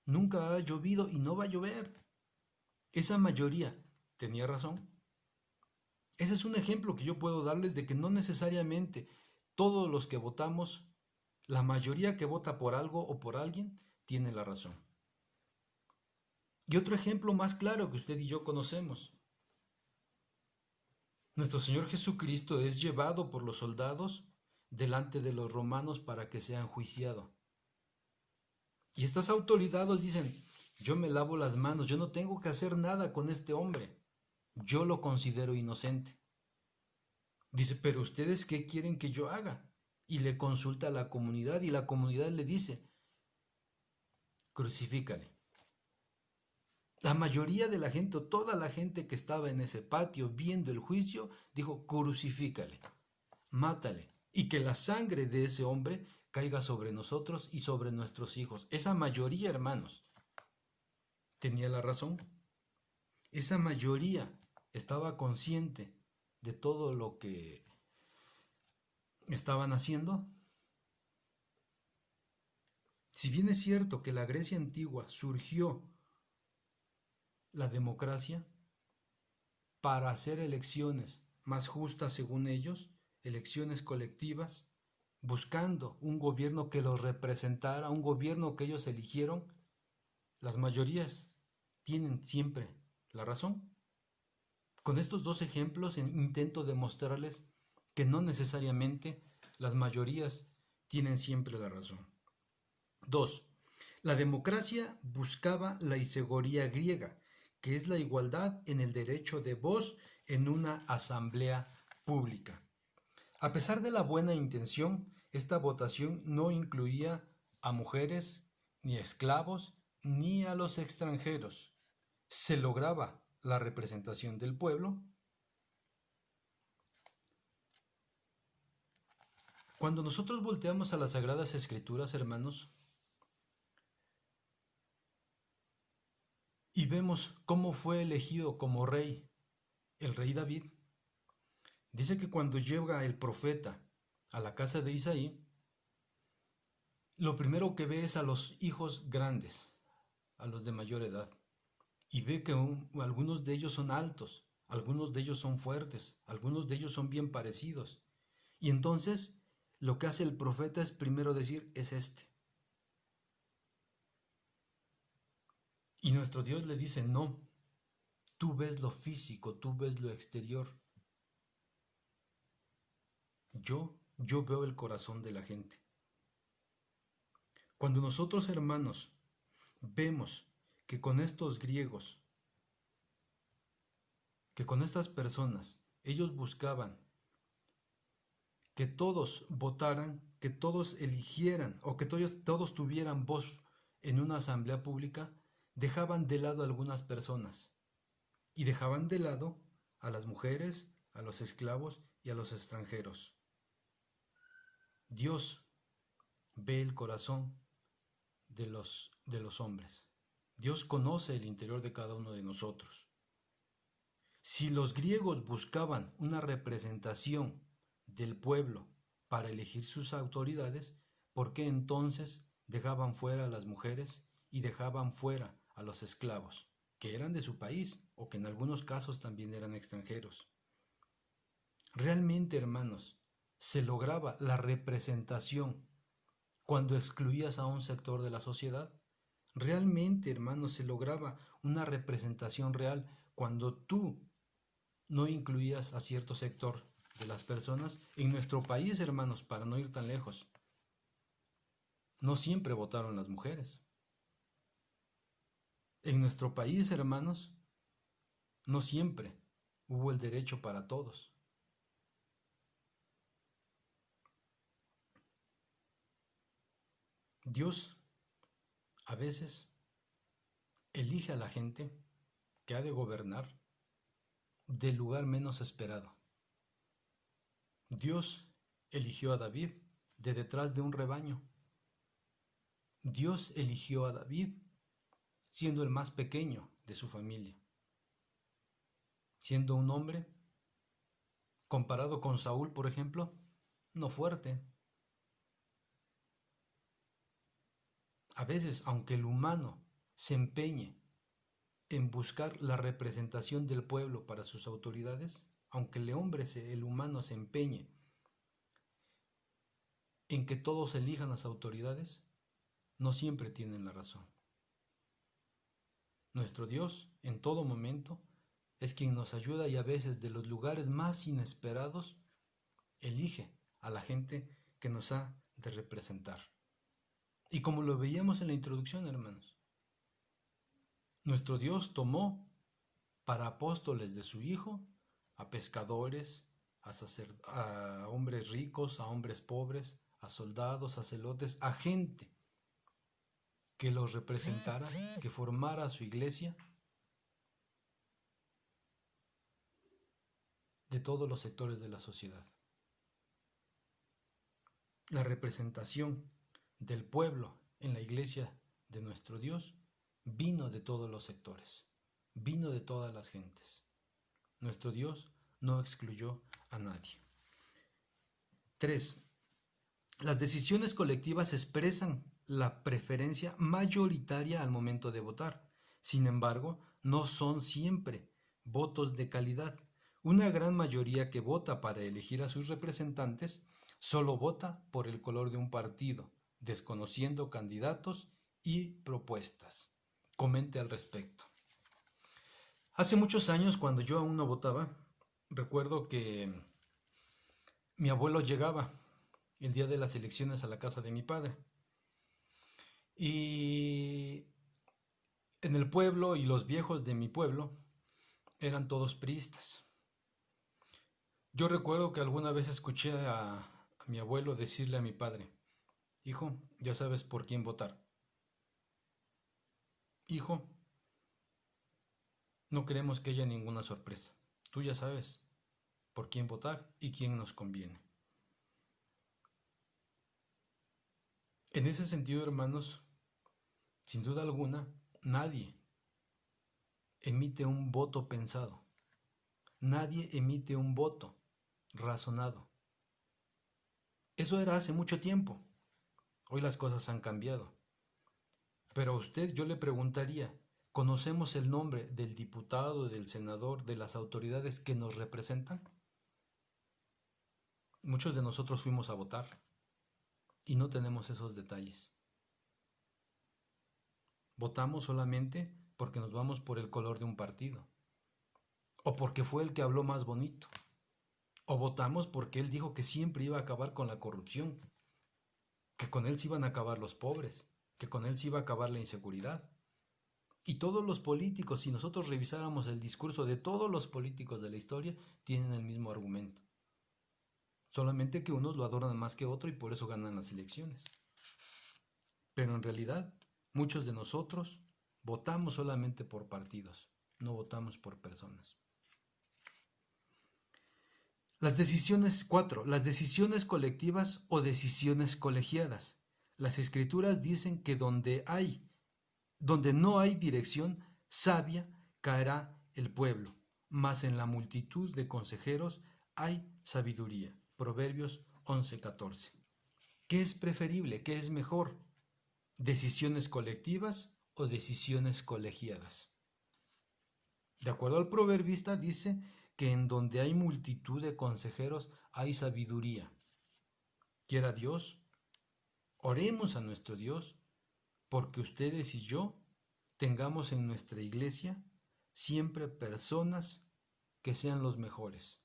Nunca ha llovido y no va a llover. Esa mayoría tenía razón. Ese es un ejemplo que yo puedo darles de que no necesariamente todos los que votamos, la mayoría que vota por algo o por alguien, tiene la razón. Y otro ejemplo más claro que usted y yo conocemos. Nuestro Señor Jesucristo es llevado por los soldados delante de los romanos para que sea enjuiciado. Y estas autoridades dicen, yo me lavo las manos, yo no tengo que hacer nada con este hombre. Yo lo considero inocente. Dice, pero ustedes, ¿qué quieren que yo haga? Y le consulta a la comunidad y la comunidad le dice, crucifícale. La mayoría de la gente, toda la gente que estaba en ese patio viendo el juicio, dijo, crucifícale, mátale, y que la sangre de ese hombre caiga sobre nosotros y sobre nuestros hijos. Esa mayoría, hermanos, tenía la razón. Esa mayoría estaba consciente de todo lo que estaban haciendo. Si bien es cierto que la Grecia antigua surgió la democracia para hacer elecciones más justas según ellos, elecciones colectivas, buscando un gobierno que los representara, un gobierno que ellos eligieron, las mayorías tienen siempre la razón. Con estos dos ejemplos intento demostrarles que no necesariamente las mayorías tienen siempre la razón. 2. La democracia buscaba la isegoría griega, que es la igualdad en el derecho de voz en una asamblea pública. A pesar de la buena intención, esta votación no incluía a mujeres, ni a esclavos, ni a los extranjeros. Se lograba la representación del pueblo. Cuando nosotros volteamos a las Sagradas Escrituras, hermanos, y vemos cómo fue elegido como rey el rey David, dice que cuando llega el profeta a la casa de Isaí, lo primero que ve es a los hijos grandes, a los de mayor edad, y ve que algunos de ellos son altos, algunos de ellos son fuertes, algunos de ellos son bien parecidos. Y entonces lo que hace el profeta es primero decir, es este. Y nuestro Dios le dice, no, Tú ves lo físico, tú ves lo exterior. Yo veo el corazón de la gente. Cuando nosotros, hermanos, vemos que con estos griegos, que con estas personas, ellos buscaban que todos votaran, que todos eligieran o que todos tuvieran voz en una asamblea pública, dejaban de lado a algunas personas y dejaban de lado a las mujeres, a los esclavos y a los extranjeros. Dios ve el corazón de los hombres. Dios conoce el interior de cada uno de nosotros. Si los griegos buscaban una representación del pueblo para elegir sus autoridades, ¿por qué entonces dejaban fuera a las mujeres y dejaban fuera a los esclavos, que eran de su país o que en algunos casos también eran extranjeros? Realmente, hermanos, se lograba la representación cuando excluías a un sector de la sociedad. Realmente, hermanos, se lograba una representación real cuando tú no incluías a cierto sector de las personas. En nuestro país, hermanos, para no ir tan lejos, no siempre votaron las mujeres. En nuestro país, hermanos, no siempre hubo el derecho para todos. Dios a veces elige a la gente que ha de gobernar del lugar menos esperado. Dios eligió a David de detrás de un rebaño. Dios eligió a David siendo el más pequeño de su familia, siendo un hombre, comparado con Saúl, por ejemplo, no fuerte. A veces, aunque el humano se empeñe en buscar la representación del pueblo para sus autoridades, aunque el humano se empeñe en que todos elijan las autoridades, no siempre tienen la razón. Nuestro Dios, en todo momento, es quien nos ayuda y a veces de los lugares más inesperados, elige a la gente que nos ha de representar. Y como lo veíamos en la introducción, hermanos, nuestro Dios tomó para apóstoles de su Hijo a pescadores, a hombres ricos, a hombres pobres, a soldados, a celotes, a gente que los representara, que formara su iglesia de todos los sectores de la sociedad. La representación del pueblo en la iglesia de nuestro Dios vino de todos los sectores, vino de todas las gentes. Nuestro Dios no excluyó a nadie. 3. Las decisiones colectivas expresan la preferencia mayoritaria al momento de votar. Sin embargo, no son siempre votos de calidad. Una gran mayoría que vota para elegir a sus representantes solo vota por el color de un partido, desconociendo candidatos y propuestas. Comente al respecto. Hace muchos años, cuando yo aún no votaba, recuerdo que mi abuelo llegaba el día de las elecciones a la casa de mi padre. Y en el pueblo y los viejos de mi pueblo eran todos priistas. Yo recuerdo que alguna vez escuché a mi abuelo decirle a mi padre: hijo, ya sabes por quién votar. Hijo, no queremos que haya ninguna sorpresa. Tú ya sabes por quién votar y quién nos conviene. En ese sentido, hermanos, sin duda alguna, nadie emite un voto pensado. Nadie emite un voto razonado. Eso era hace mucho tiempo. Hoy las cosas han cambiado. Pero a usted yo le preguntaría, ¿conocemos el nombre del diputado, del senador, de las autoridades que nos representan? Muchos de nosotros fuimos a votar y no tenemos esos detalles. Votamos solamente porque nos vamos por el color de un partido. o porque fue el que habló más bonito, o votamos porque él dijo que siempre iba a acabar con la corrupción, que con él se iban a acabar los pobres, que con él se iba a acabar la inseguridad. Y todos los políticos, si nosotros revisáramos el discurso de todos los políticos de la historia, tienen el mismo argumento. Solamente que unos lo adoran más que otro y por eso ganan las elecciones. Pero en realidad, muchos de nosotros votamos solamente por partidos, no votamos por personas. Las decisiones 4. Las decisiones colectivas o decisiones colegiadas. Las escrituras dicen que donde no hay dirección sabia, caerá el pueblo, mas en la multitud de consejeros hay sabiduría. Proverbios 11:14. ¿Qué es preferible? ¿Qué es mejor? ¿Decisiones colectivas o decisiones colegiadas? De acuerdo al proverbista, dice que en donde hay multitud de consejeros hay sabiduría. Quiera Dios, oremos a nuestro Dios, porque ustedes y yo tengamos en nuestra iglesia siempre personas que sean los mejores,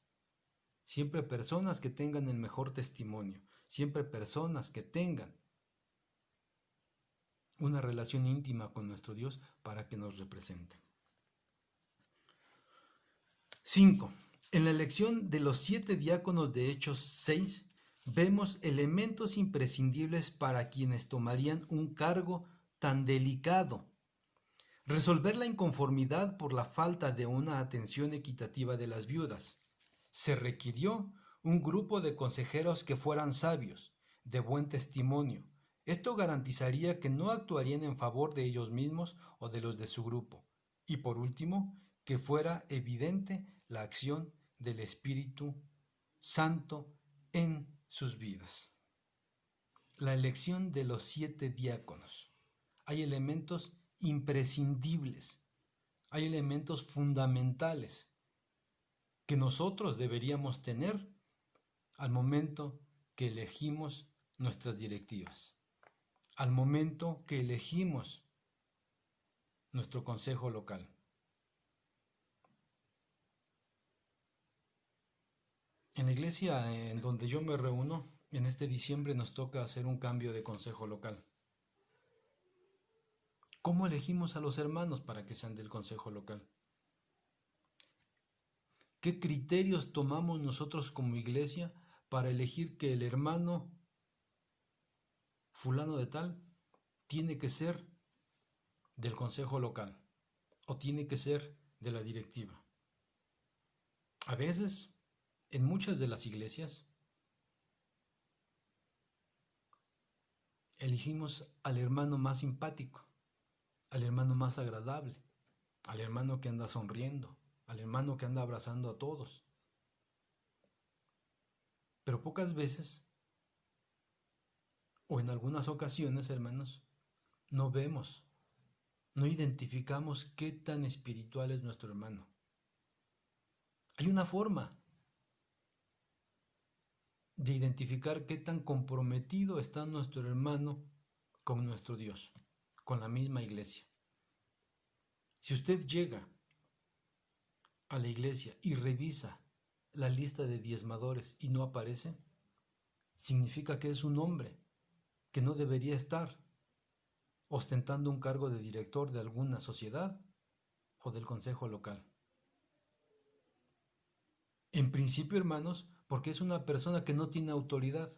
siempre personas que tengan el mejor testimonio, siempre personas que tengan una relación íntima con nuestro Dios para que nos representen. 5. En la elección de los 7 diáconos de Hechos 6, vemos elementos imprescindibles para quienes tomarían un cargo tan delicado. Resolver la inconformidad por la falta de una atención equitativa de las viudas. Se requirió un grupo de consejeros que fueran sabios, de buen testimonio. Esto garantizaría que no actuarían en favor de ellos mismos o de los de su grupo. Y por último, que fuera evidente la acción del Espíritu Santo en sus vidas. La elección de los 7 diáconos. Hay elementos imprescindibles, hay elementos fundamentales que nosotros deberíamos tener al momento que elegimos nuestras directivas, al momento que elegimos nuestro consejo local. En la iglesia en donde yo me reúno, en este diciembre nos toca hacer un cambio de consejo local. ¿Cómo elegimos a los hermanos para que sean del consejo local? ¿Qué criterios tomamos nosotros como iglesia para elegir que el hermano fulano de tal tiene que ser del consejo local o tiene que ser de la directiva? A veces, en muchas de las iglesias, elegimos al hermano más simpático, al hermano más agradable, al hermano que anda sonriendo, al hermano que anda abrazando a todos. Pero pocas veces, o en algunas ocasiones, hermanos, no vemos, no identificamos qué tan espiritual es nuestro hermano. Hay una forma de identificar qué tan comprometido está nuestro hermano con nuestro Dios, con la misma iglesia. Si usted llega a la iglesia y revisa la lista de diezmadores y no aparece, significa que es un hombre que no debería estar ostentando un cargo de director de alguna sociedad o del consejo local. En principio, hermanos, porque es una persona que no tiene autoridad.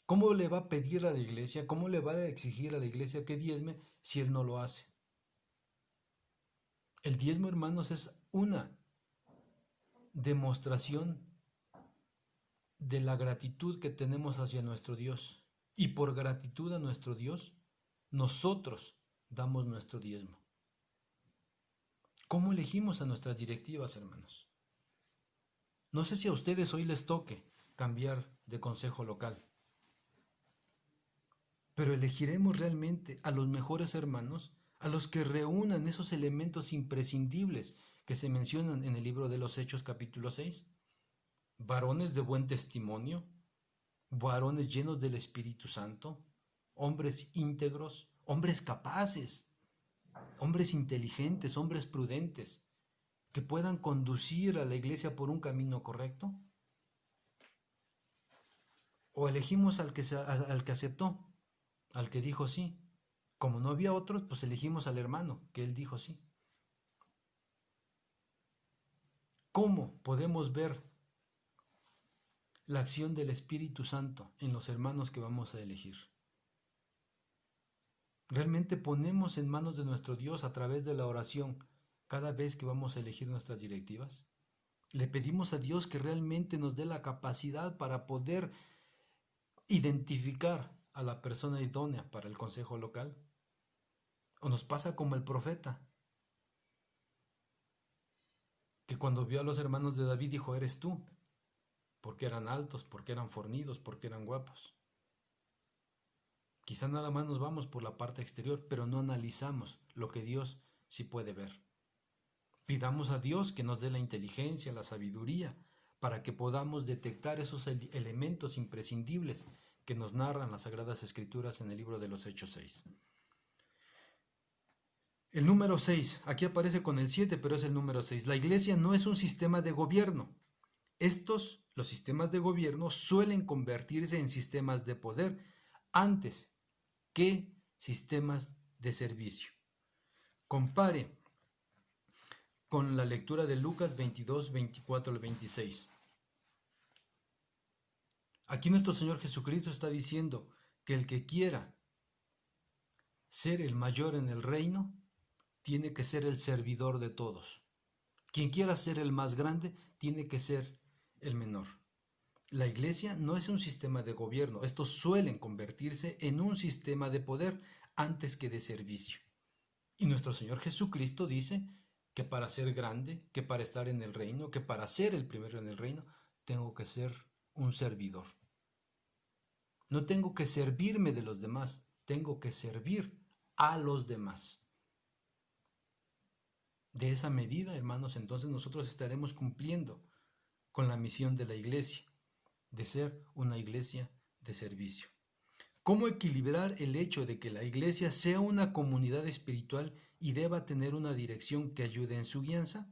¿Cómo le va a pedir a la iglesia, cómo le va a exigir a la iglesia que diezme si él no lo hace? El diezmo, hermanos, es una demostración de la gratitud que tenemos hacia nuestro Dios. Y por gratitud a nuestro Dios, nosotros damos nuestro diezmo. ¿Cómo elegimos a nuestras directivas, hermanos? No sé si a ustedes hoy les toque cambiar de consejo local, pero elegiremos realmente a los mejores hermanos, a los que reúnan esos elementos imprescindibles que se mencionan en el libro de los Hechos capítulo 6. Varones de buen testimonio, varones llenos del Espíritu Santo, hombres íntegros, hombres capaces, hombres inteligentes, hombres prudentes, que puedan conducir a la iglesia por un camino correcto? ¿O elegimos al que aceptó, al que dijo sí? Como no había otros, pues elegimos al hermano, que él dijo sí. ¿Cómo podemos ver la acción del Espíritu Santo en los hermanos que vamos a elegir? ¿Realmente ponemos en manos de nuestro Dios a través de la oración cada vez que vamos a elegir nuestras directivas? ¿Le pedimos a Dios que realmente nos dé la capacidad para poder identificar a la persona idónea para el consejo local? ¿O nos pasa como el profeta, que cuando vio a los hermanos de David dijo, eres tú, porque eran altos, porque eran fornidos, porque eran guapos? Quizá nada más nos vamos por la parte exterior, pero no analizamos lo que Dios sí puede ver. Pidamos a Dios que nos dé la inteligencia, la sabiduría, para que podamos detectar esos elementos imprescindibles que nos narran las Sagradas Escrituras en el libro de los Hechos 6. El número 6, aquí aparece con el 7, pero es el número 6. La iglesia no es un sistema de gobierno. Los sistemas de gobierno, suelen convertirse en sistemas de poder antes que sistemas de servicio. Compare con la lectura de Lucas 22, 24 al 26. Aquí nuestro Señor Jesucristo está diciendo que el que quiera ser el mayor en el reino, tiene que ser el servidor de todos. Quien quiera ser el más grande, tiene que ser el menor. La iglesia no es un sistema de gobierno. Estos suelen convertirse en un sistema de poder antes que de servicio. Y nuestro Señor Jesucristo dice que para ser grande, que para estar en el reino, que para ser el primero en el reino, tengo que ser un servidor. No tengo que servirme de los demás, tengo que servir a los demás. De esa medida, hermanos, entonces nosotros estaremos cumpliendo con la misión de la iglesia, de ser una iglesia de servicio. ¿Cómo equilibrar el hecho de que la iglesia sea una comunidad espiritual y deba tener una dirección que ayude en su guianza?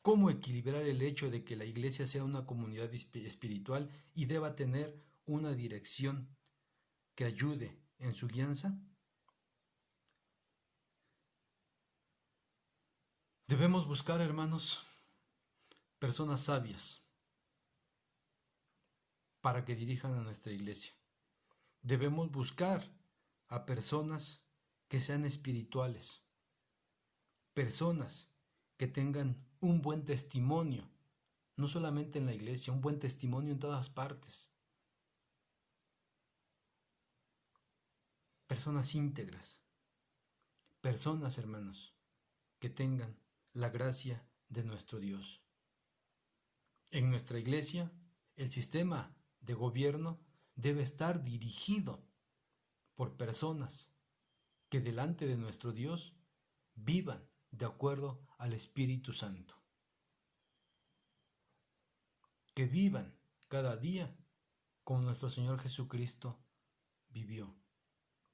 ¿Cómo equilibrar el hecho de que la iglesia sea una comunidad espiritual y deba tener una dirección que ayude en su guianza? Debemos buscar, hermanos, personas sabias para que dirijan a nuestra iglesia. Debemos buscar a personas que sean espirituales, personas que tengan un buen testimonio, no solamente en la iglesia, un buen testimonio en todas partes. Personas íntegras, personas, hermanos, que tengan la gracia de nuestro Dios. En nuestra iglesia, el sistema de gobierno debe estar dirigido por personas que delante de nuestro Dios vivan de acuerdo al Espíritu Santo. Que vivan cada día como nuestro Señor Jesucristo vivió,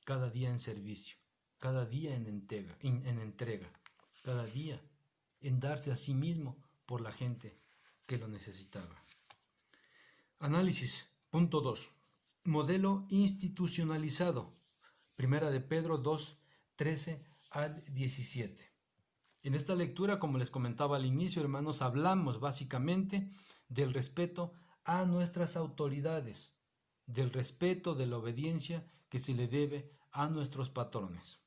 cada día en servicio, cada día en entrega, cada día en darse a sí mismo por la gente que lo necesitaba. Análisis. Punto 2. Modelo institucionalizado. Primera de Pedro 2, 13 al 17. En esta lectura, como les comentaba al inicio, hermanos, hablamos básicamente del respeto a nuestras autoridades, del respeto, de la obediencia que se le debe a nuestros patrones.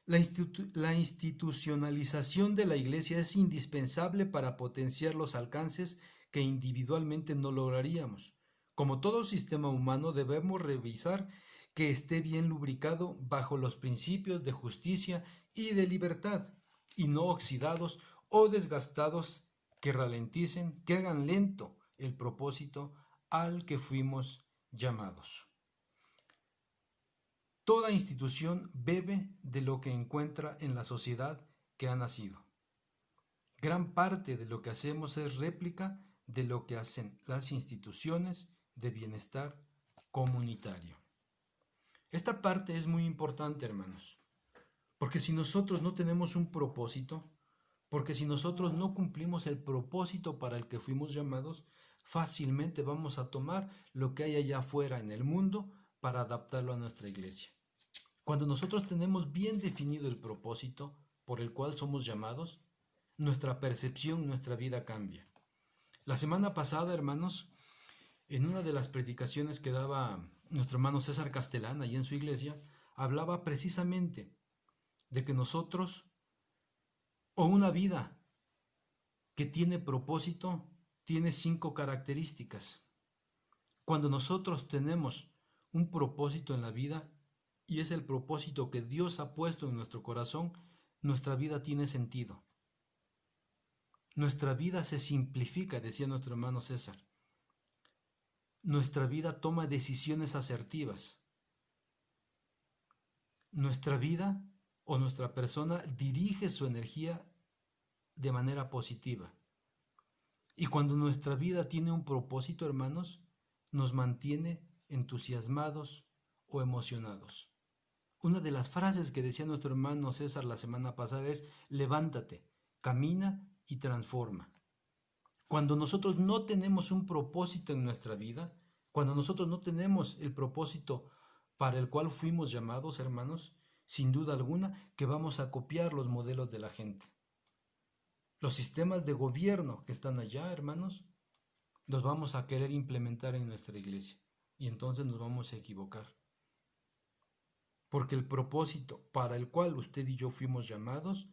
La institucionalización de la iglesia es indispensable para potenciar los alcances que individualmente no lograríamos. Como todo sistema humano, debemos revisar que esté bien lubricado bajo los principios de justicia y de libertad, y no oxidados o desgastados que ralenticen, que hagan lento el propósito al que fuimos llamados. Toda institución bebe de lo que encuentra en la sociedad que ha nacido. Gran parte de lo que hacemos es réplica de lo que hacen las instituciones de bienestar comunitario. Esta parte es muy importante, hermanos, porque si nosotros no tenemos un propósito, Porque si nosotros no cumplimos el propósito para el que fuimos llamados, fácilmente vamos a tomar lo que hay allá afuera en el mundo para adaptarlo a nuestra iglesia. Cuando nosotros tenemos bien definido el propósito por el cual somos llamados, nuestra percepción, nuestra vida cambia. La semana pasada, hermanos, en una de las predicaciones que daba nuestro hermano César Castellán allí en su iglesia, hablaba precisamente de que nosotros, o una vida que tiene propósito, tiene 5 características. Cuando nosotros tenemos un propósito en la vida, y es el propósito que Dios ha puesto en nuestro corazón, nuestra vida tiene sentido. Nuestra vida se simplifica, decía nuestro hermano César. Nuestra vida toma decisiones asertivas. Nuestra vida o nuestra persona dirige su energía de manera positiva. Y cuando nuestra vida tiene un propósito, hermanos, nos mantiene entusiasmados o emocionados. Una de las frases que decía nuestro hermano César la semana pasada es: levántate, camina y transforma. Cuando nosotros no tenemos un propósito en nuestra vida, cuando nosotros no tenemos el propósito para el cual fuimos llamados, hermanos, sin duda alguna que vamos a copiar los modelos de la gente. Los sistemas de gobierno que están allá, hermanos, los vamos a querer implementar en nuestra iglesia y entonces nos vamos a equivocar. Porque el propósito para el cual usted y yo fuimos llamados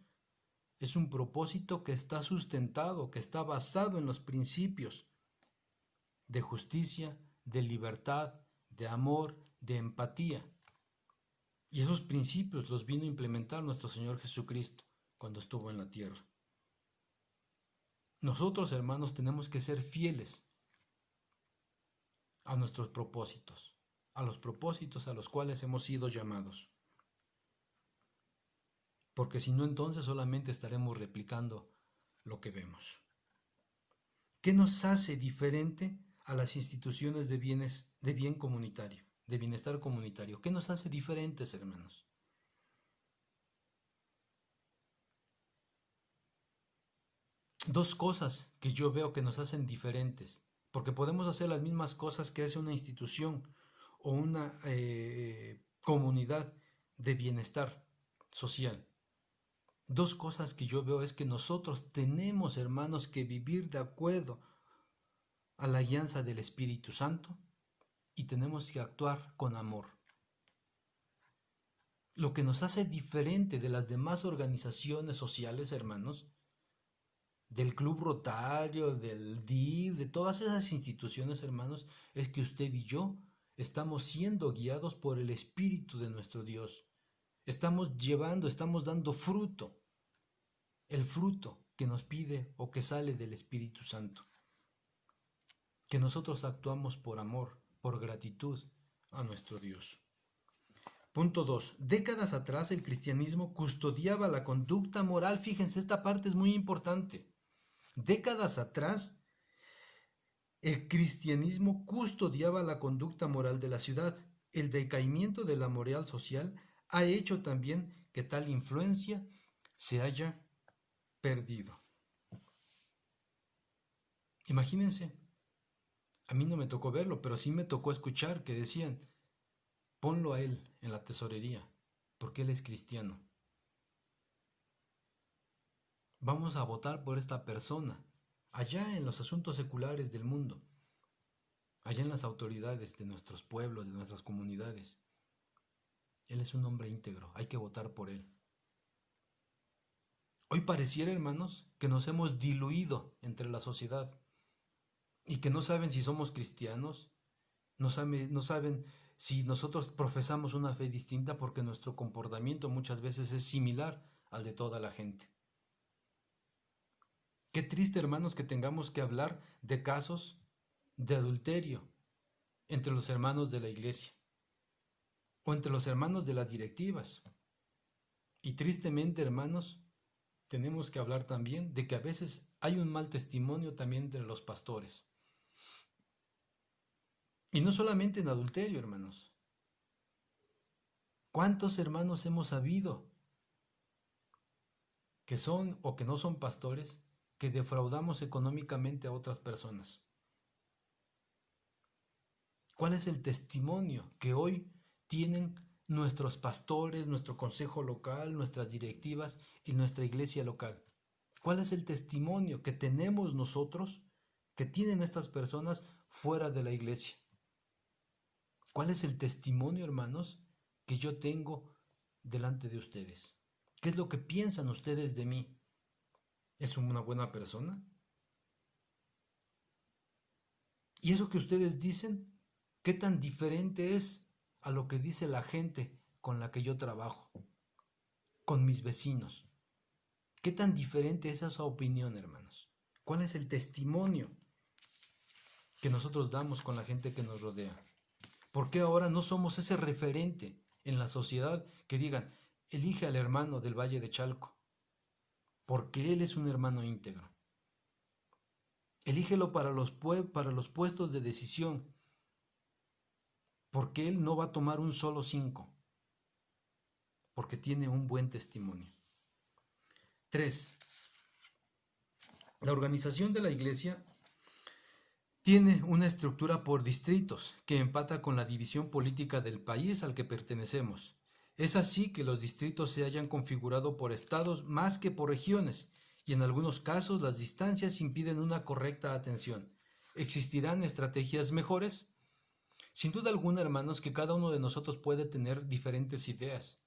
es un propósito que está sustentado, que está basado en los principios de justicia, de libertad, de amor, de empatía. Y esos principios los vino a implementar nuestro Señor Jesucristo cuando estuvo en la tierra. Nosotros, hermanos, tenemos que ser fieles a nuestros propósitos, a los propósitos a los cuales hemos sido llamados. Porque si no, entonces solamente estaremos replicando lo que vemos. ¿Qué nos hace diferente a las instituciones de bien comunitario, de bienestar comunitario? ¿Qué nos hace diferentes, hermanos? Dos cosas que yo veo que nos hacen diferentes, porque podemos hacer las mismas cosas que hace una institución o una comunidad de bienestar social. Dos cosas que yo veo es que nosotros tenemos, hermanos, que vivir de acuerdo a la guianza del Espíritu Santo y tenemos que actuar con amor. Lo que nos hace diferente de las demás organizaciones sociales, hermanos, del Club Rotario, del DIF, de todas esas instituciones, hermanos, es que usted y yo estamos siendo guiados por el Espíritu de nuestro Dios. Estamos dando fruto, el fruto que nos pide o que sale del Espíritu Santo. Que nosotros actuamos por amor, por gratitud a nuestro Dios. Punto 2. Décadas atrás el cristianismo custodiaba la conducta moral. Fíjense, esta parte es muy importante. Décadas atrás, el cristianismo custodiaba la conducta moral de la ciudad. El decaimiento de la moral social ha hecho también que tal influencia se haya perdido. Imagínense, a mí no me tocó verlo, pero sí me tocó escuchar que decían: ponlo a él en la tesorería, porque él es cristiano. Vamos a votar por esta persona, allá en los asuntos seculares del mundo, allá en las autoridades de nuestros pueblos, de nuestras comunidades. Él es un hombre íntegro, hay que votar por él. Hoy pareciera, hermanos, que nos hemos diluido entre la sociedad y que no saben si somos cristianos, no saben si nosotros profesamos una fe distinta porque nuestro comportamiento muchas veces es similar al de toda la gente. Qué triste, hermanos, que tengamos que hablar de casos de adulterio entre los hermanos de la iglesia o entre los hermanos de las directivas. Y tristemente, hermanos, tenemos que hablar también de que a veces hay un mal testimonio también entre los pastores. Y no solamente en adulterio, hermanos. ¿Cuántos hermanos hemos habido que son o que no son pastores, que defraudamos económicamente a otras personas? ¿Cuál es el testimonio que hoy tienen nuestros pastores, nuestro consejo local, nuestras directivas y nuestra iglesia local? ¿Cuál es el testimonio que tenemos nosotros, que tienen estas personas fuera de la iglesia? ¿Cuál es el testimonio, hermanos, que yo tengo delante de ustedes? ¿Qué es lo que piensan ustedes de mí? ¿Es una buena persona? ¿Y eso que ustedes dicen, qué tan diferente es a lo que dice la gente con la que yo trabajo, con mis vecinos? ¿Qué tan diferente es esa opinión, hermanos? ¿Cuál es el testimonio que nosotros damos con la gente que nos rodea? ¿Por qué ahora no somos ese referente en la sociedad que digan, elige al hermano del Valle de Chalco, porque él es un hermano íntegro? Elígelo para los puestos de decisión, porque él no va a tomar un solo 5, porque tiene un buen testimonio. 3. La organización de la iglesia tiene una estructura por distritos que empata con la división política del país al que pertenecemos. Es así que los distritos se hayan configurado por estados más que por regiones, y en algunos casos las distancias impiden una correcta atención. ¿Existirán estrategias mejores? Sin duda alguna, hermanos, que cada uno de nosotros puede tener diferentes ideas.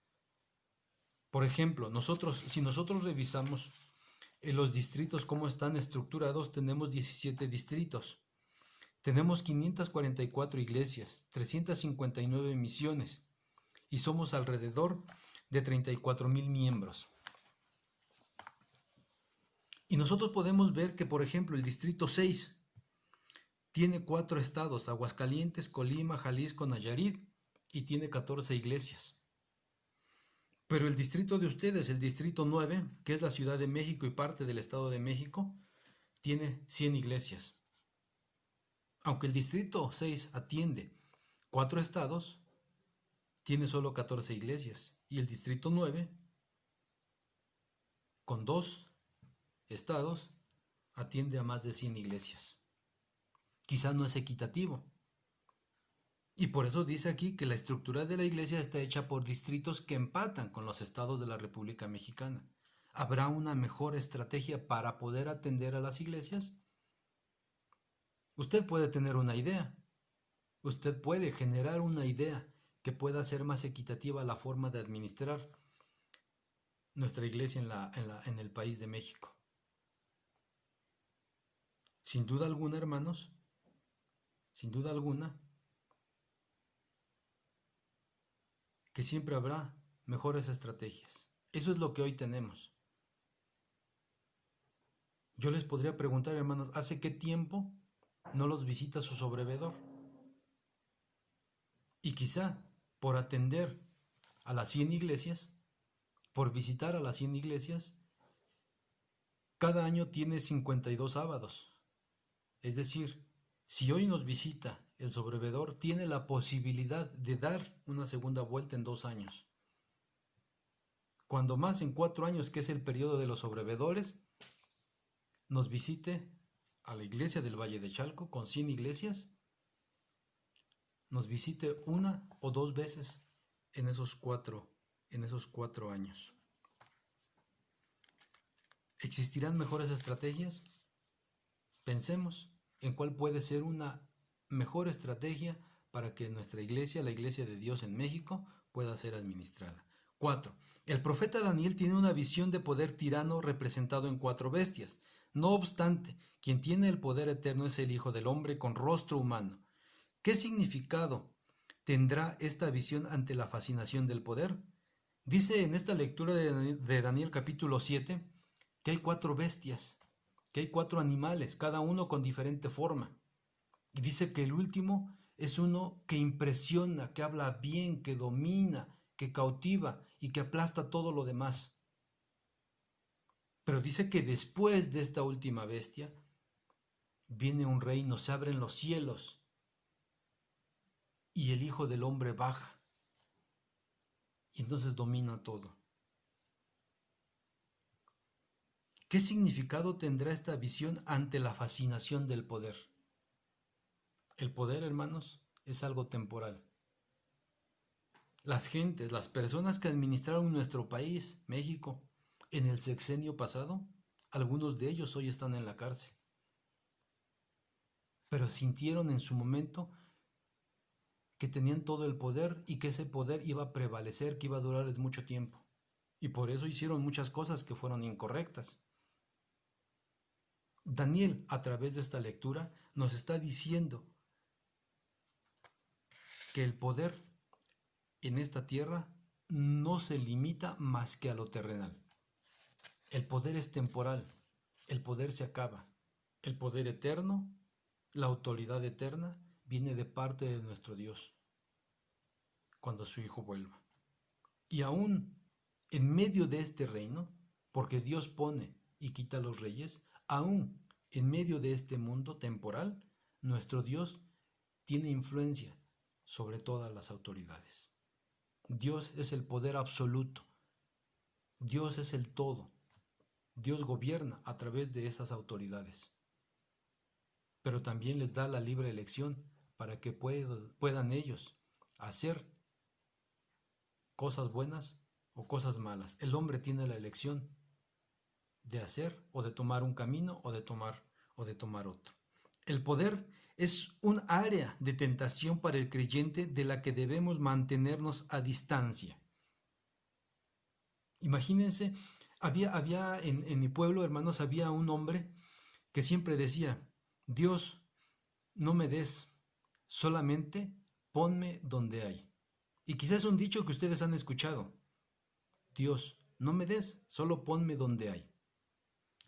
Por ejemplo, si nosotros revisamos en los distritos cómo están estructurados, tenemos 17 distritos. Tenemos 544 iglesias, 359 misiones y somos alrededor de 34,000 miembros. Y nosotros podemos ver que, por ejemplo, el distrito 6 tiene 4 estados, Aguascalientes, Colima, Jalisco, Nayarit, y tiene 14 iglesias. Pero el distrito de ustedes, el distrito 9, que es la Ciudad de México y parte del Estado de México, tiene 100 iglesias. Aunque el distrito 6 atiende 4 estados, tiene solo 14 iglesias. Y el distrito 9, con 2 estados, atiende a más de 100 iglesias. Quizá no es equitativo. Y por eso dice aquí que la estructura de la iglesia está hecha por distritos que empatan con los estados de la República Mexicana. ¿Habrá una mejor estrategia para poder atender a las iglesias? Usted puede tener una idea. Usted puede generar una idea que pueda ser más equitativa la forma de administrar nuestra iglesia en el país de México. Sin duda alguna, hermanos, sin duda alguna, que siempre habrá mejores estrategias. Eso es lo que hoy tenemos. Yo les podría preguntar, hermanos, ¿hace qué tiempo no los visita su sobrevedor? Y quizá por atender a las 100 iglesias, por visitar a las 100 iglesias, cada año tiene 52 sábados. Es decir, si hoy nos visita el sobrevedor, tiene la posibilidad de dar una segunda vuelta en 2 años. Cuando más en 4 años, que es el periodo de los sobrevedores, nos visite a la iglesia del Valle de Chalco con 100 iglesias, nos visite 1 o 2 veces en esos 4 años. ¿Existirán mejores estrategias? Pensemos en cuál puede ser una mejor estrategia para que nuestra iglesia, la iglesia de Dios en México, pueda ser administrada. 4. El profeta Daniel tiene una visión de poder tirano representado en 4 bestias. No obstante, quien tiene el poder eterno es el Hijo del Hombre con rostro humano. ¿Qué significado tendrá esta visión ante la fascinación del poder? Dice en esta lectura de Daniel capítulo 7 que hay 4 bestias, que hay 4 animales, cada uno con diferente forma. Y dice que el último es uno que impresiona, que habla bien, que domina, que cautiva y que aplasta todo lo demás. Pero dice que después de esta última bestia viene un reino, se abren los cielos y el Hijo del Hombre baja y entonces domina todo. ¿Qué significado tendrá esta visión ante la fascinación del poder? El poder, hermanos, es algo temporal. Las gentes, las personas que administraron nuestro país, México, en el sexenio pasado, algunos de ellos hoy están en la cárcel. Pero sintieron en su momento que tenían todo el poder y que ese poder iba a prevalecer, que iba a durarles mucho tiempo. Y por eso hicieron muchas cosas que fueron incorrectas. Daniel, a través de esta lectura, nos está diciendo que el poder en esta tierra no se limita más que a lo terrenal. El poder es temporal, el poder se acaba. El poder eterno, la autoridad eterna, viene de parte de nuestro Dios cuando su Hijo vuelva. Y aún en medio de este reino, porque Dios pone y quita a los reyes, aún en medio de este mundo temporal, nuestro Dios tiene influencia sobre todas las autoridades. Dios es el poder absoluto. Dios es el todo. Dios gobierna a través de esas autoridades. Pero también les da la libre elección para que puedan ellos hacer cosas buenas o cosas malas. El hombre tiene la elección de hacer o de tomar un camino o de tomar otro. El poder es un área de tentación para el creyente de la que debemos mantenernos a distancia. Imagínense, había en mi pueblo, hermanos, había un hombre que siempre decía: Dios, no me des, solamente ponme donde hay. Y quizás es un dicho que ustedes han escuchado: Dios, no me des, solo ponme donde hay.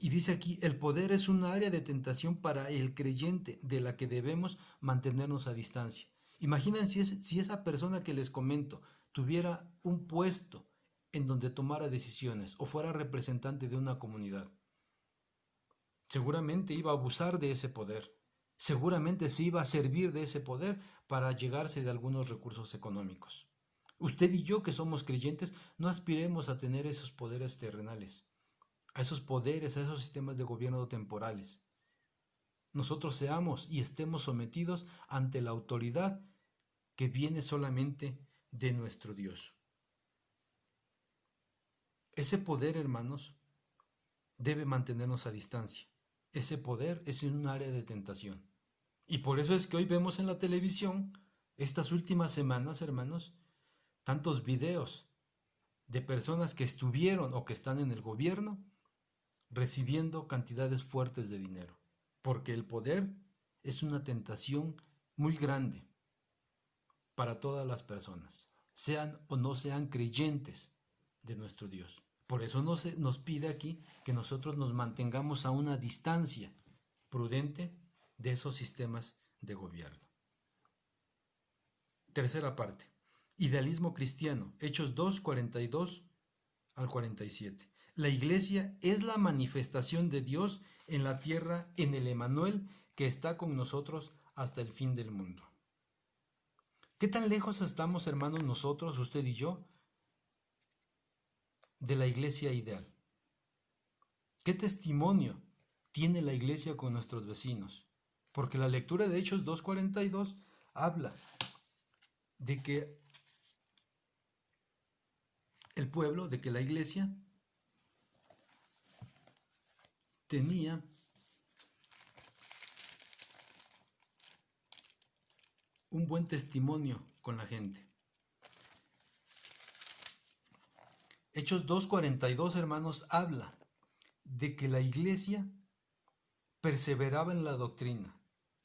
Y dice aquí, el poder es un área de tentación para el creyente de la que debemos mantenernos a distancia. Imaginen si esa persona que les comento tuviera un puesto en donde tomara decisiones o fuera representante de una comunidad. Seguramente iba a abusar de ese poder. Seguramente se iba a servir de ese poder para llegarse de algunos recursos económicos. Usted y yo, que somos creyentes, no aspiremos a tener esos poderes terrenales, a esos poderes, a esos sistemas de gobierno temporales. Nosotros seamos y estemos sometidos ante la autoridad que viene solamente de nuestro Dios. Ese poder, hermanos, debe mantenernos a distancia. Ese poder es un área de tentación. Y por eso es que hoy vemos en la televisión, estas últimas semanas, hermanos, tantos videos de personas que estuvieron o que están en el gobierno recibiendo cantidades fuertes de dinero, porque el poder es una tentación muy grande para todas las personas, sean o no sean creyentes de nuestro Dios. Por eso nos pide aquí que nosotros nos mantengamos a una distancia prudente de esos sistemas de gobierno. Tercera parte, idealismo cristiano, Hechos 2, 42 al 47. La iglesia es la manifestación de Dios en la tierra, en el Emanuel que está con nosotros hasta el fin del mundo. ¿Qué tan lejos estamos, hermanos, nosotros, usted y yo, de la iglesia ideal? ¿Qué testimonio tiene la iglesia con nuestros vecinos? Porque la lectura de Hechos 2:42 habla de que el pueblo, de que la iglesia tenía un buen testimonio con la gente. Hechos 2:42, hermanos, habla de que la iglesia perseveraba en la doctrina,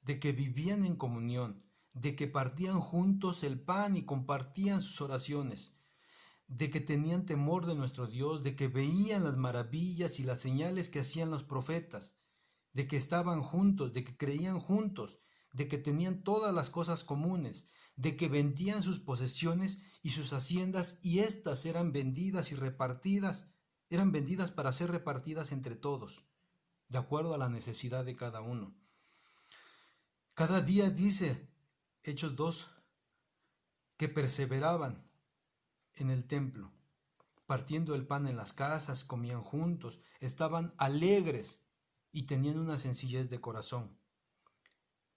de que vivían en comunión, de que partían juntos el pan y compartían sus oraciones, de que tenían temor de nuestro Dios, de que veían las maravillas y las señales que hacían los profetas, de que estaban juntos, de que creían juntos, de que tenían todas las cosas comunes, de que vendían sus posesiones y sus haciendas y éstas eran vendidas y repartidas, eran vendidas para ser repartidas entre todos, de acuerdo a la necesidad de cada uno. Cada día dice Hechos 2 que perseveraban en el templo, partiendo el pan en las casas, comían juntos, estaban alegres y tenían una sencillez de corazón.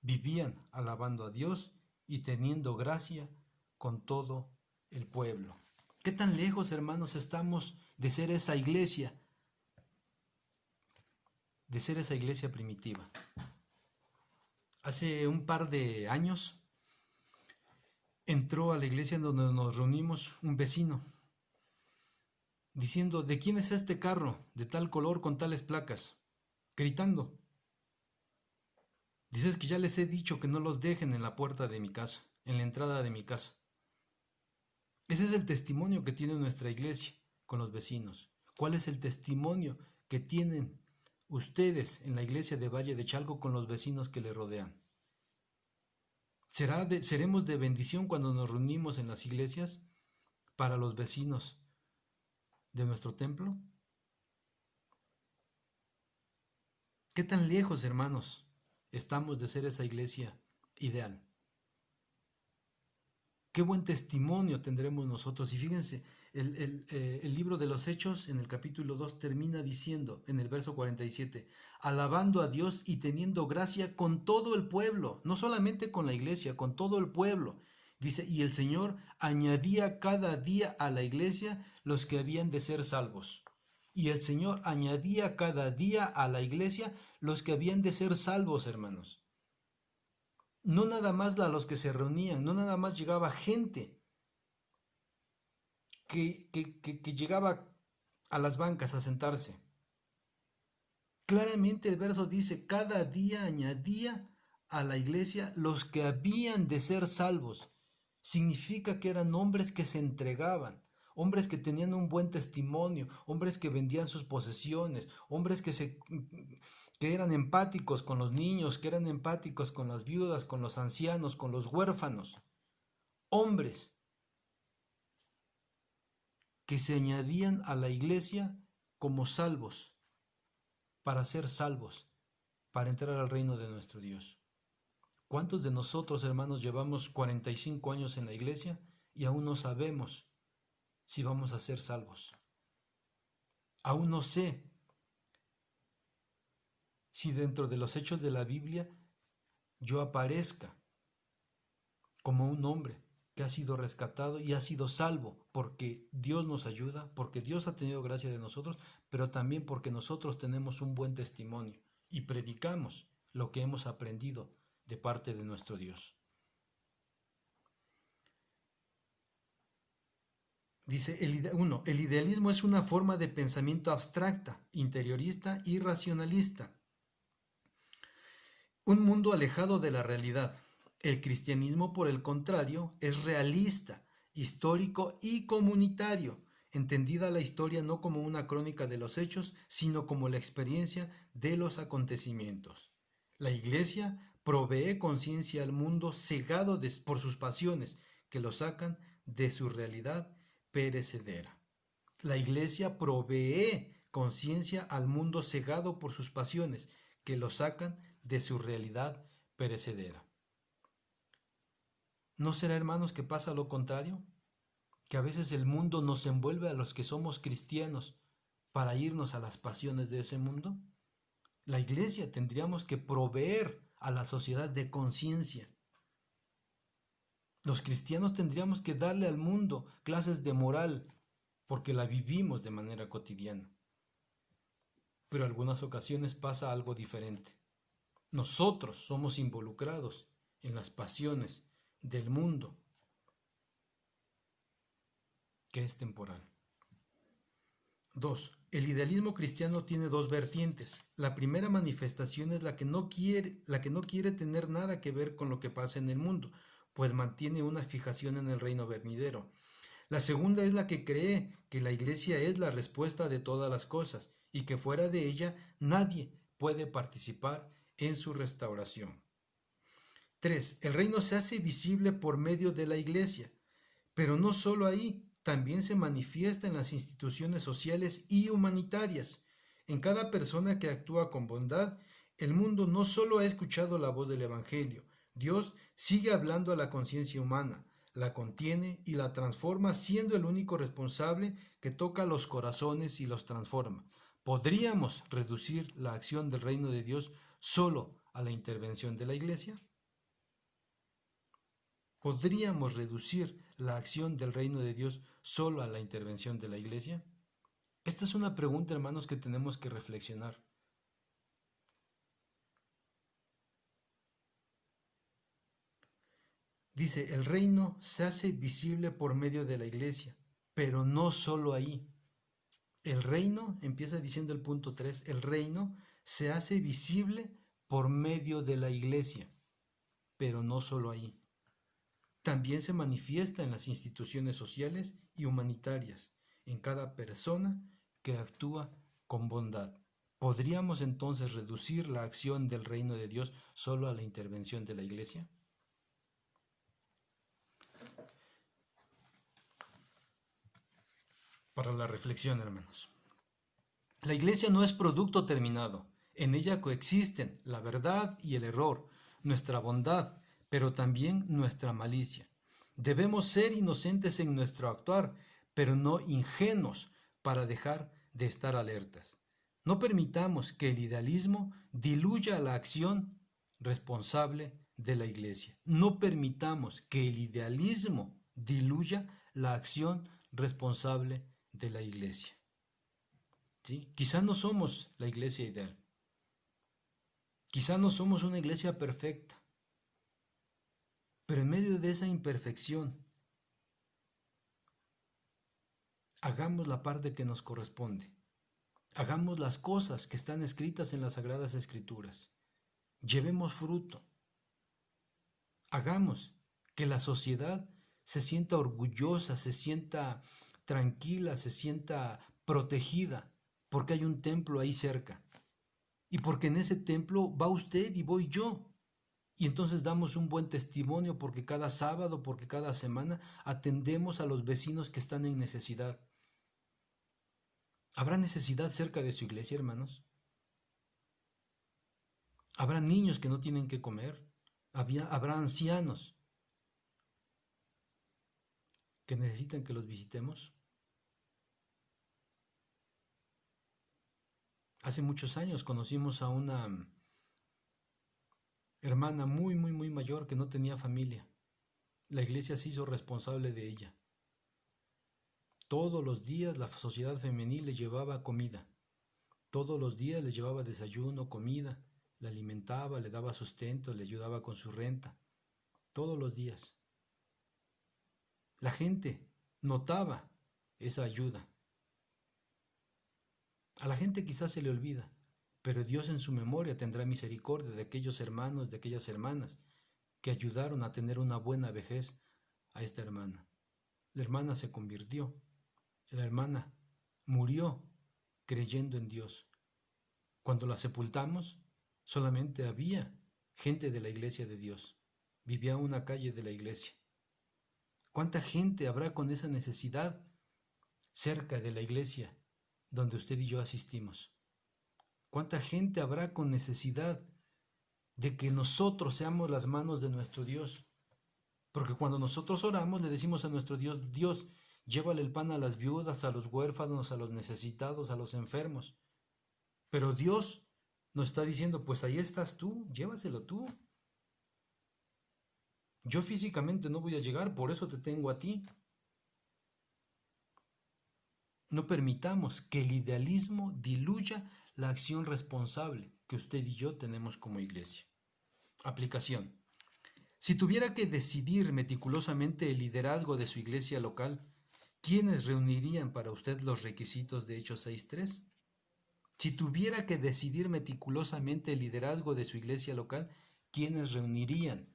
Vivían alabando a Dios y teniendo gracia con todo el pueblo. ¿Qué tan lejos, hermanos, estamos de ser esa iglesia primitiva? Hace un par de años entró a la iglesia donde nos reunimos un vecino, diciendo: ¿de quién es este carro de tal color con tales placas? Gritando. Dices que ya les he dicho que no los dejen en la puerta de mi casa, en la entrada de mi casa. Ese es el testimonio que tiene nuestra iglesia con los vecinos. ¿Cuál es el testimonio que tienen ustedes en la iglesia de Valle de Chalco con los vecinos que le rodean? ¿Seremos de bendición cuando nos reunimos en las iglesias para los vecinos de nuestro templo? ¿Qué tan lejos, hermanos, estamos de ser esa iglesia ideal? Qué buen testimonio tendremos nosotros. Y fíjense, el libro de los Hechos en el capítulo 2 termina diciendo en el verso 47, alabando a Dios y teniendo gracia con todo el pueblo, no solamente con la iglesia, con todo el pueblo. Dice, y el Señor añadía cada día a la iglesia los que habían de ser salvos. Y el Señor añadía cada día a la iglesia los que habían de ser salvos, hermanos. No nada más a los que se reunían, no nada más llegaba gente que llegaba a las bancas a sentarse. Claramente el verso dice, cada día añadía a la iglesia los que habían de ser salvos. Significa que eran hombres que se entregaban, hombres que tenían un buen testimonio, hombres que vendían sus posesiones, hombres que eran empáticos con los niños, que eran empáticos con las viudas, con los ancianos, con los huérfanos. Hombres que se añadían a la iglesia como salvos, para ser salvos, para entrar al reino de nuestro Dios. ¿Cuántos de nosotros, hermanos, llevamos 45 años en la iglesia y aún no sabemos si vamos a ser salvos? Aún no sé si dentro de los hechos de la Biblia yo aparezca como un hombre que ha sido rescatado y ha sido salvo, porque Dios nos ayuda, porque Dios ha tenido gracia de nosotros, pero también porque nosotros tenemos un buen testimonio y predicamos lo que hemos aprendido de parte de nuestro Dios. Dice el idealismo es una forma de pensamiento abstracta, interiorista y racionalista. Un mundo alejado de la realidad. El cristianismo, por el contrario, es realista, histórico y comunitario, entendida la historia no como una crónica de los hechos, sino como la experiencia de los acontecimientos. La Iglesia provee conciencia al mundo cegado por sus pasiones, que lo sacan de su realidad perecedera. La Iglesia provee conciencia al mundo cegado por sus pasiones, que lo sacan de su realidad perecedera. ¿No será, hermanos, que pasa lo contrario? Que a veces el mundo nos envuelve a los que somos cristianos para irnos a las pasiones de ese mundo. La iglesia tendríamos que proveer a la sociedad de conciencia. Los cristianos tendríamos que darle al mundo clases de moral, porque la vivimos de manera cotidiana. Pero en algunas ocasiones pasa algo diferente. Nosotros somos involucrados en las pasiones del mundo, que es temporal. 2. El idealismo cristiano tiene dos vertientes. La primera manifestación es la que no quiere tener nada que ver con lo que pasa en el mundo, pues mantiene una fijación en el reino venidero. La segunda es la que cree que la iglesia es la respuesta de todas las cosas y que fuera de ella nadie puede participar en su restauración. 3. El reino se hace visible por medio de la iglesia, pero no solo ahí, también se manifiesta en las instituciones sociales y humanitarias. En cada persona que actúa con bondad, el mundo no solo ha escuchado la voz del Evangelio, Dios sigue hablando a la conciencia humana. la contiene y la transforma, siendo el único responsable que toca los corazones y los transforma. ¿Podríamos reducir la acción del reino de Dios solo a la intervención de la iglesia? ¿Podríamos reducir la acción del reino de Dios solo a la intervención de la iglesia? Esta es una pregunta, hermanos, que tenemos que reflexionar. Dice, el reino se hace visible por medio de la iglesia, pero no solo ahí. El reino, empieza diciendo el punto 3, el reino se hace visible por medio de la iglesia, pero no solo ahí. También se manifiesta en las instituciones sociales y humanitarias, en cada persona que actúa con bondad. ¿Podríamos entonces reducir la acción del reino de Dios solo a la intervención de la iglesia? Para la reflexión, hermanos. La iglesia no es producto terminado. En ella coexisten la verdad y el error, nuestra bondad, pero también nuestra malicia. Debemos ser inocentes en nuestro actuar, pero no ingenuos para dejar de estar alertas. No permitamos que el idealismo diluya la acción responsable de la iglesia. No permitamos que el idealismo diluya la acción responsable de la iglesia. ¿Sí? Quizá no somos la iglesia ideal. Quizá no somos una iglesia perfecta. Pero en medio de esa imperfección, hagamos la parte que nos corresponde. Hagamos las cosas que están escritas en las Sagradas Escrituras. Llevemos fruto. Hagamos que la sociedad se sienta orgullosa, se sienta tranquila, se sienta protegida, porque hay un templo ahí cerca. Y porque en ese templo va usted y voy yo. Y entonces damos un buen testimonio porque cada sábado, porque cada semana atendemos a los vecinos que están en necesidad. ¿Habrá necesidad cerca de su iglesia, hermanos? ¿Habrá niños que no tienen que comer? ¿Habrá ancianos que necesitan que los visitemos? Hace muchos años conocimos a una hermana muy mayor que no tenía familia. La iglesia se hizo responsable de ella. Todos los días la sociedad femenil le llevaba comida. Todos los días le llevaba desayuno, comida, la alimentaba, le daba sustento, le ayudaba con su renta. Todos los días. La gente notaba esa ayuda. A la gente quizás se le olvida, pero Dios en su memoria tendrá misericordia de aquellos hermanos, de aquellas hermanas que ayudaron a tener una buena vejez a esta hermana. La hermana se convirtió. La hermana murió creyendo en Dios. Cuando la sepultamos, solamente había gente de la iglesia de Dios. Vivía en una calle de la iglesia. ¿Cuánta gente habrá con esa necesidad cerca de la iglesia donde usted y yo asistimos? ¿Cuánta gente habrá con necesidad de que nosotros seamos las manos de nuestro Dios? Porque cuando nosotros oramos le decimos a nuestro Dios, Dios, llévale el pan a las viudas, a los huérfanos, a los necesitados, a los enfermos. Pero Dios nos está diciendo, pues ahí estás tú, llévaselo tú. Yo físicamente no voy a llegar, por eso te tengo a ti. No permitamos que el idealismo diluya la acción responsable que usted y yo tenemos como iglesia. Aplicación. Si tuviera que decidir meticulosamente el liderazgo de su iglesia local, ¿quiénes reunirían para usted los requisitos de Hechos 6.3? Si tuviera que decidir meticulosamente el liderazgo de su iglesia local, ¿quiénes reunirían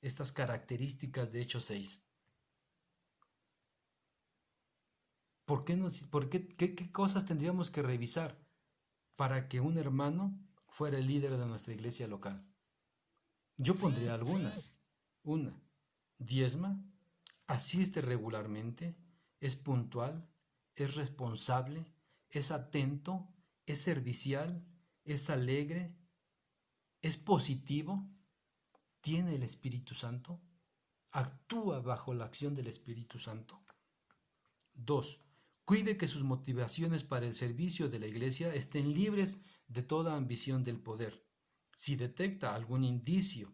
estas características de Hechos 6? ¿Qué cosas tendríamos que revisar para que un hermano fuera el líder de nuestra iglesia local? Yo pondría algunas. Una, diezma, asiste regularmente, es puntual, es responsable, es atento, es servicial, es alegre, es positivo, tiene el Espíritu Santo. actúa bajo la acción del Espíritu Santo. 2. Cuide que sus motivaciones para el servicio de la iglesia estén libres de toda ambición del poder. Si detecta algún indicio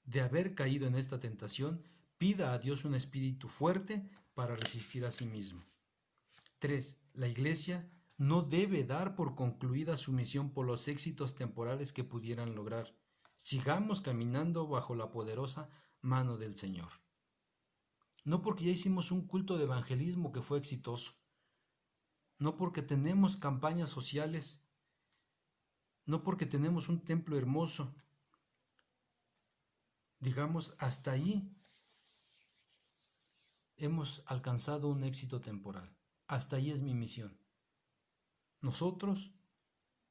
de haber caído en esta tentación, pida a Dios un espíritu fuerte para resistir a sí mismo. 3. La iglesia no debe dar por concluida su misión por los éxitos temporales que pudieran lograr. Sigamos caminando bajo la poderosa mano del Señor. No porque ya hicimos un culto de evangelismo que fue exitoso, no porque tenemos campañas sociales, no porque tenemos un templo hermoso, digamos, hasta ahí hemos alcanzado un éxito temporal. Hasta ahí es mi misión. Nosotros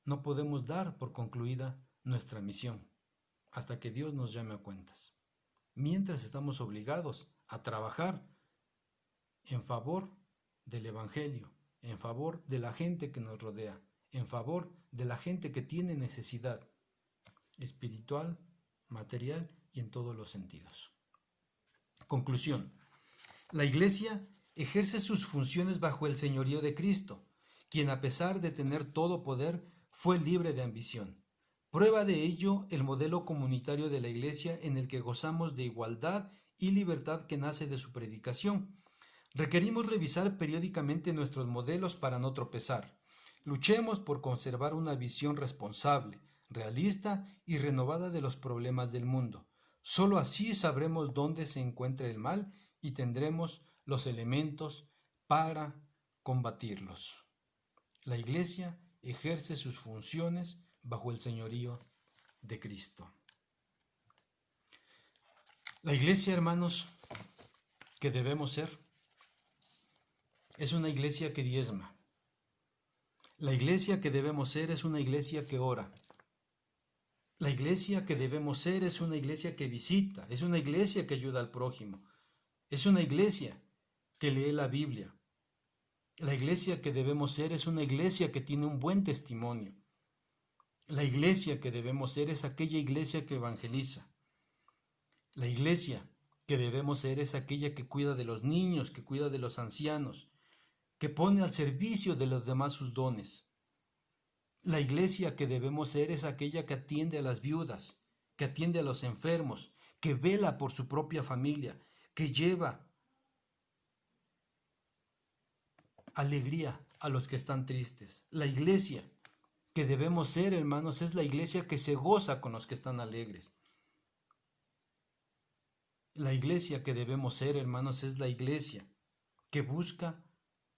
no podemos dar por concluida nuestra misión hasta que Dios nos llame a cuentas. Mientras estamos obligados a trabajar en favor del Evangelio, en favor de la gente que nos rodea, en favor de la gente que tiene necesidad espiritual, material y en todos los sentidos. Conclusión. La Iglesia ejerce sus funciones bajo el señorío de Cristo, quien a pesar de tener todo poder, fue libre de ambición. Prueba de ello el modelo comunitario de la Iglesia en el que gozamos de igualdad y libertad que nace de su predicación. Requerimos revisar periódicamente nuestros modelos para no tropezar. Luchemos por conservar una visión responsable, realista y renovada de los problemas del mundo. Solo así sabremos dónde se encuentra el mal y tendremos los elementos para combatirlos. La Iglesia ejerce sus funciones bajo el señorío de Cristo. La Iglesia, hermanos, que debemos ser, es una iglesia que diezma. La iglesia que debemos ser es una iglesia que ora. La iglesia que debemos ser es una iglesia que visita, es una iglesia que ayuda al prójimo, es una iglesia que lee la Biblia. La iglesia que debemos ser es una iglesia que tiene un buen testimonio. La iglesia que debemos ser es aquella iglesia que evangeliza. La iglesia que debemos ser es aquella que cuida de los niños, que cuida de los ancianos, que pone al servicio de los demás sus dones. La iglesia que debemos ser es aquella que atiende a las viudas, que atiende a los enfermos, que vela por su propia familia, que lleva alegría a los que están tristes. La iglesia que debemos ser, hermanos, es la iglesia que se goza con los que están alegres. La iglesia que debemos ser, hermanos, es la iglesia que busca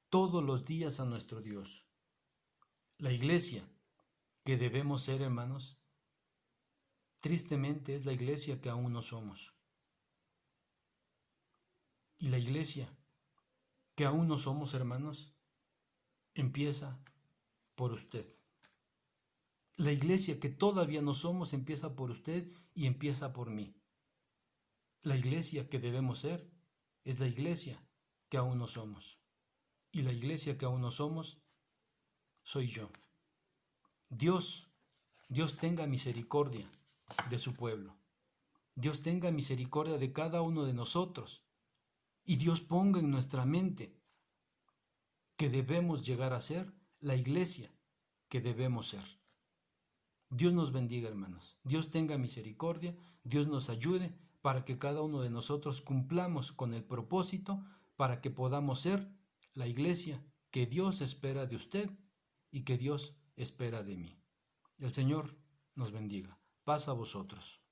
todos los días a nuestro Dios. La iglesia que debemos ser, hermanos, tristemente es la iglesia que aún no somos. Y la iglesia que aún no somos, hermanos, empieza por usted. La iglesia que todavía no somos empieza por usted y empieza por mí. La iglesia que debemos ser es la iglesia que aún no somos. Y la iglesia que aún no somos soy yo. Dios tenga misericordia de su pueblo. Dios tenga misericordia de cada uno de nosotros. Y Dios ponga en nuestra mente que debemos llegar a ser la iglesia que debemos ser. Dios nos bendiga, hermanos. Dios tenga misericordia. Dios nos ayude para que cada uno de nosotros cumplamos con el propósito para que podamos ser la iglesia que Dios espera de usted y que Dios espera de mí. El Señor nos bendiga. Paz a vosotros.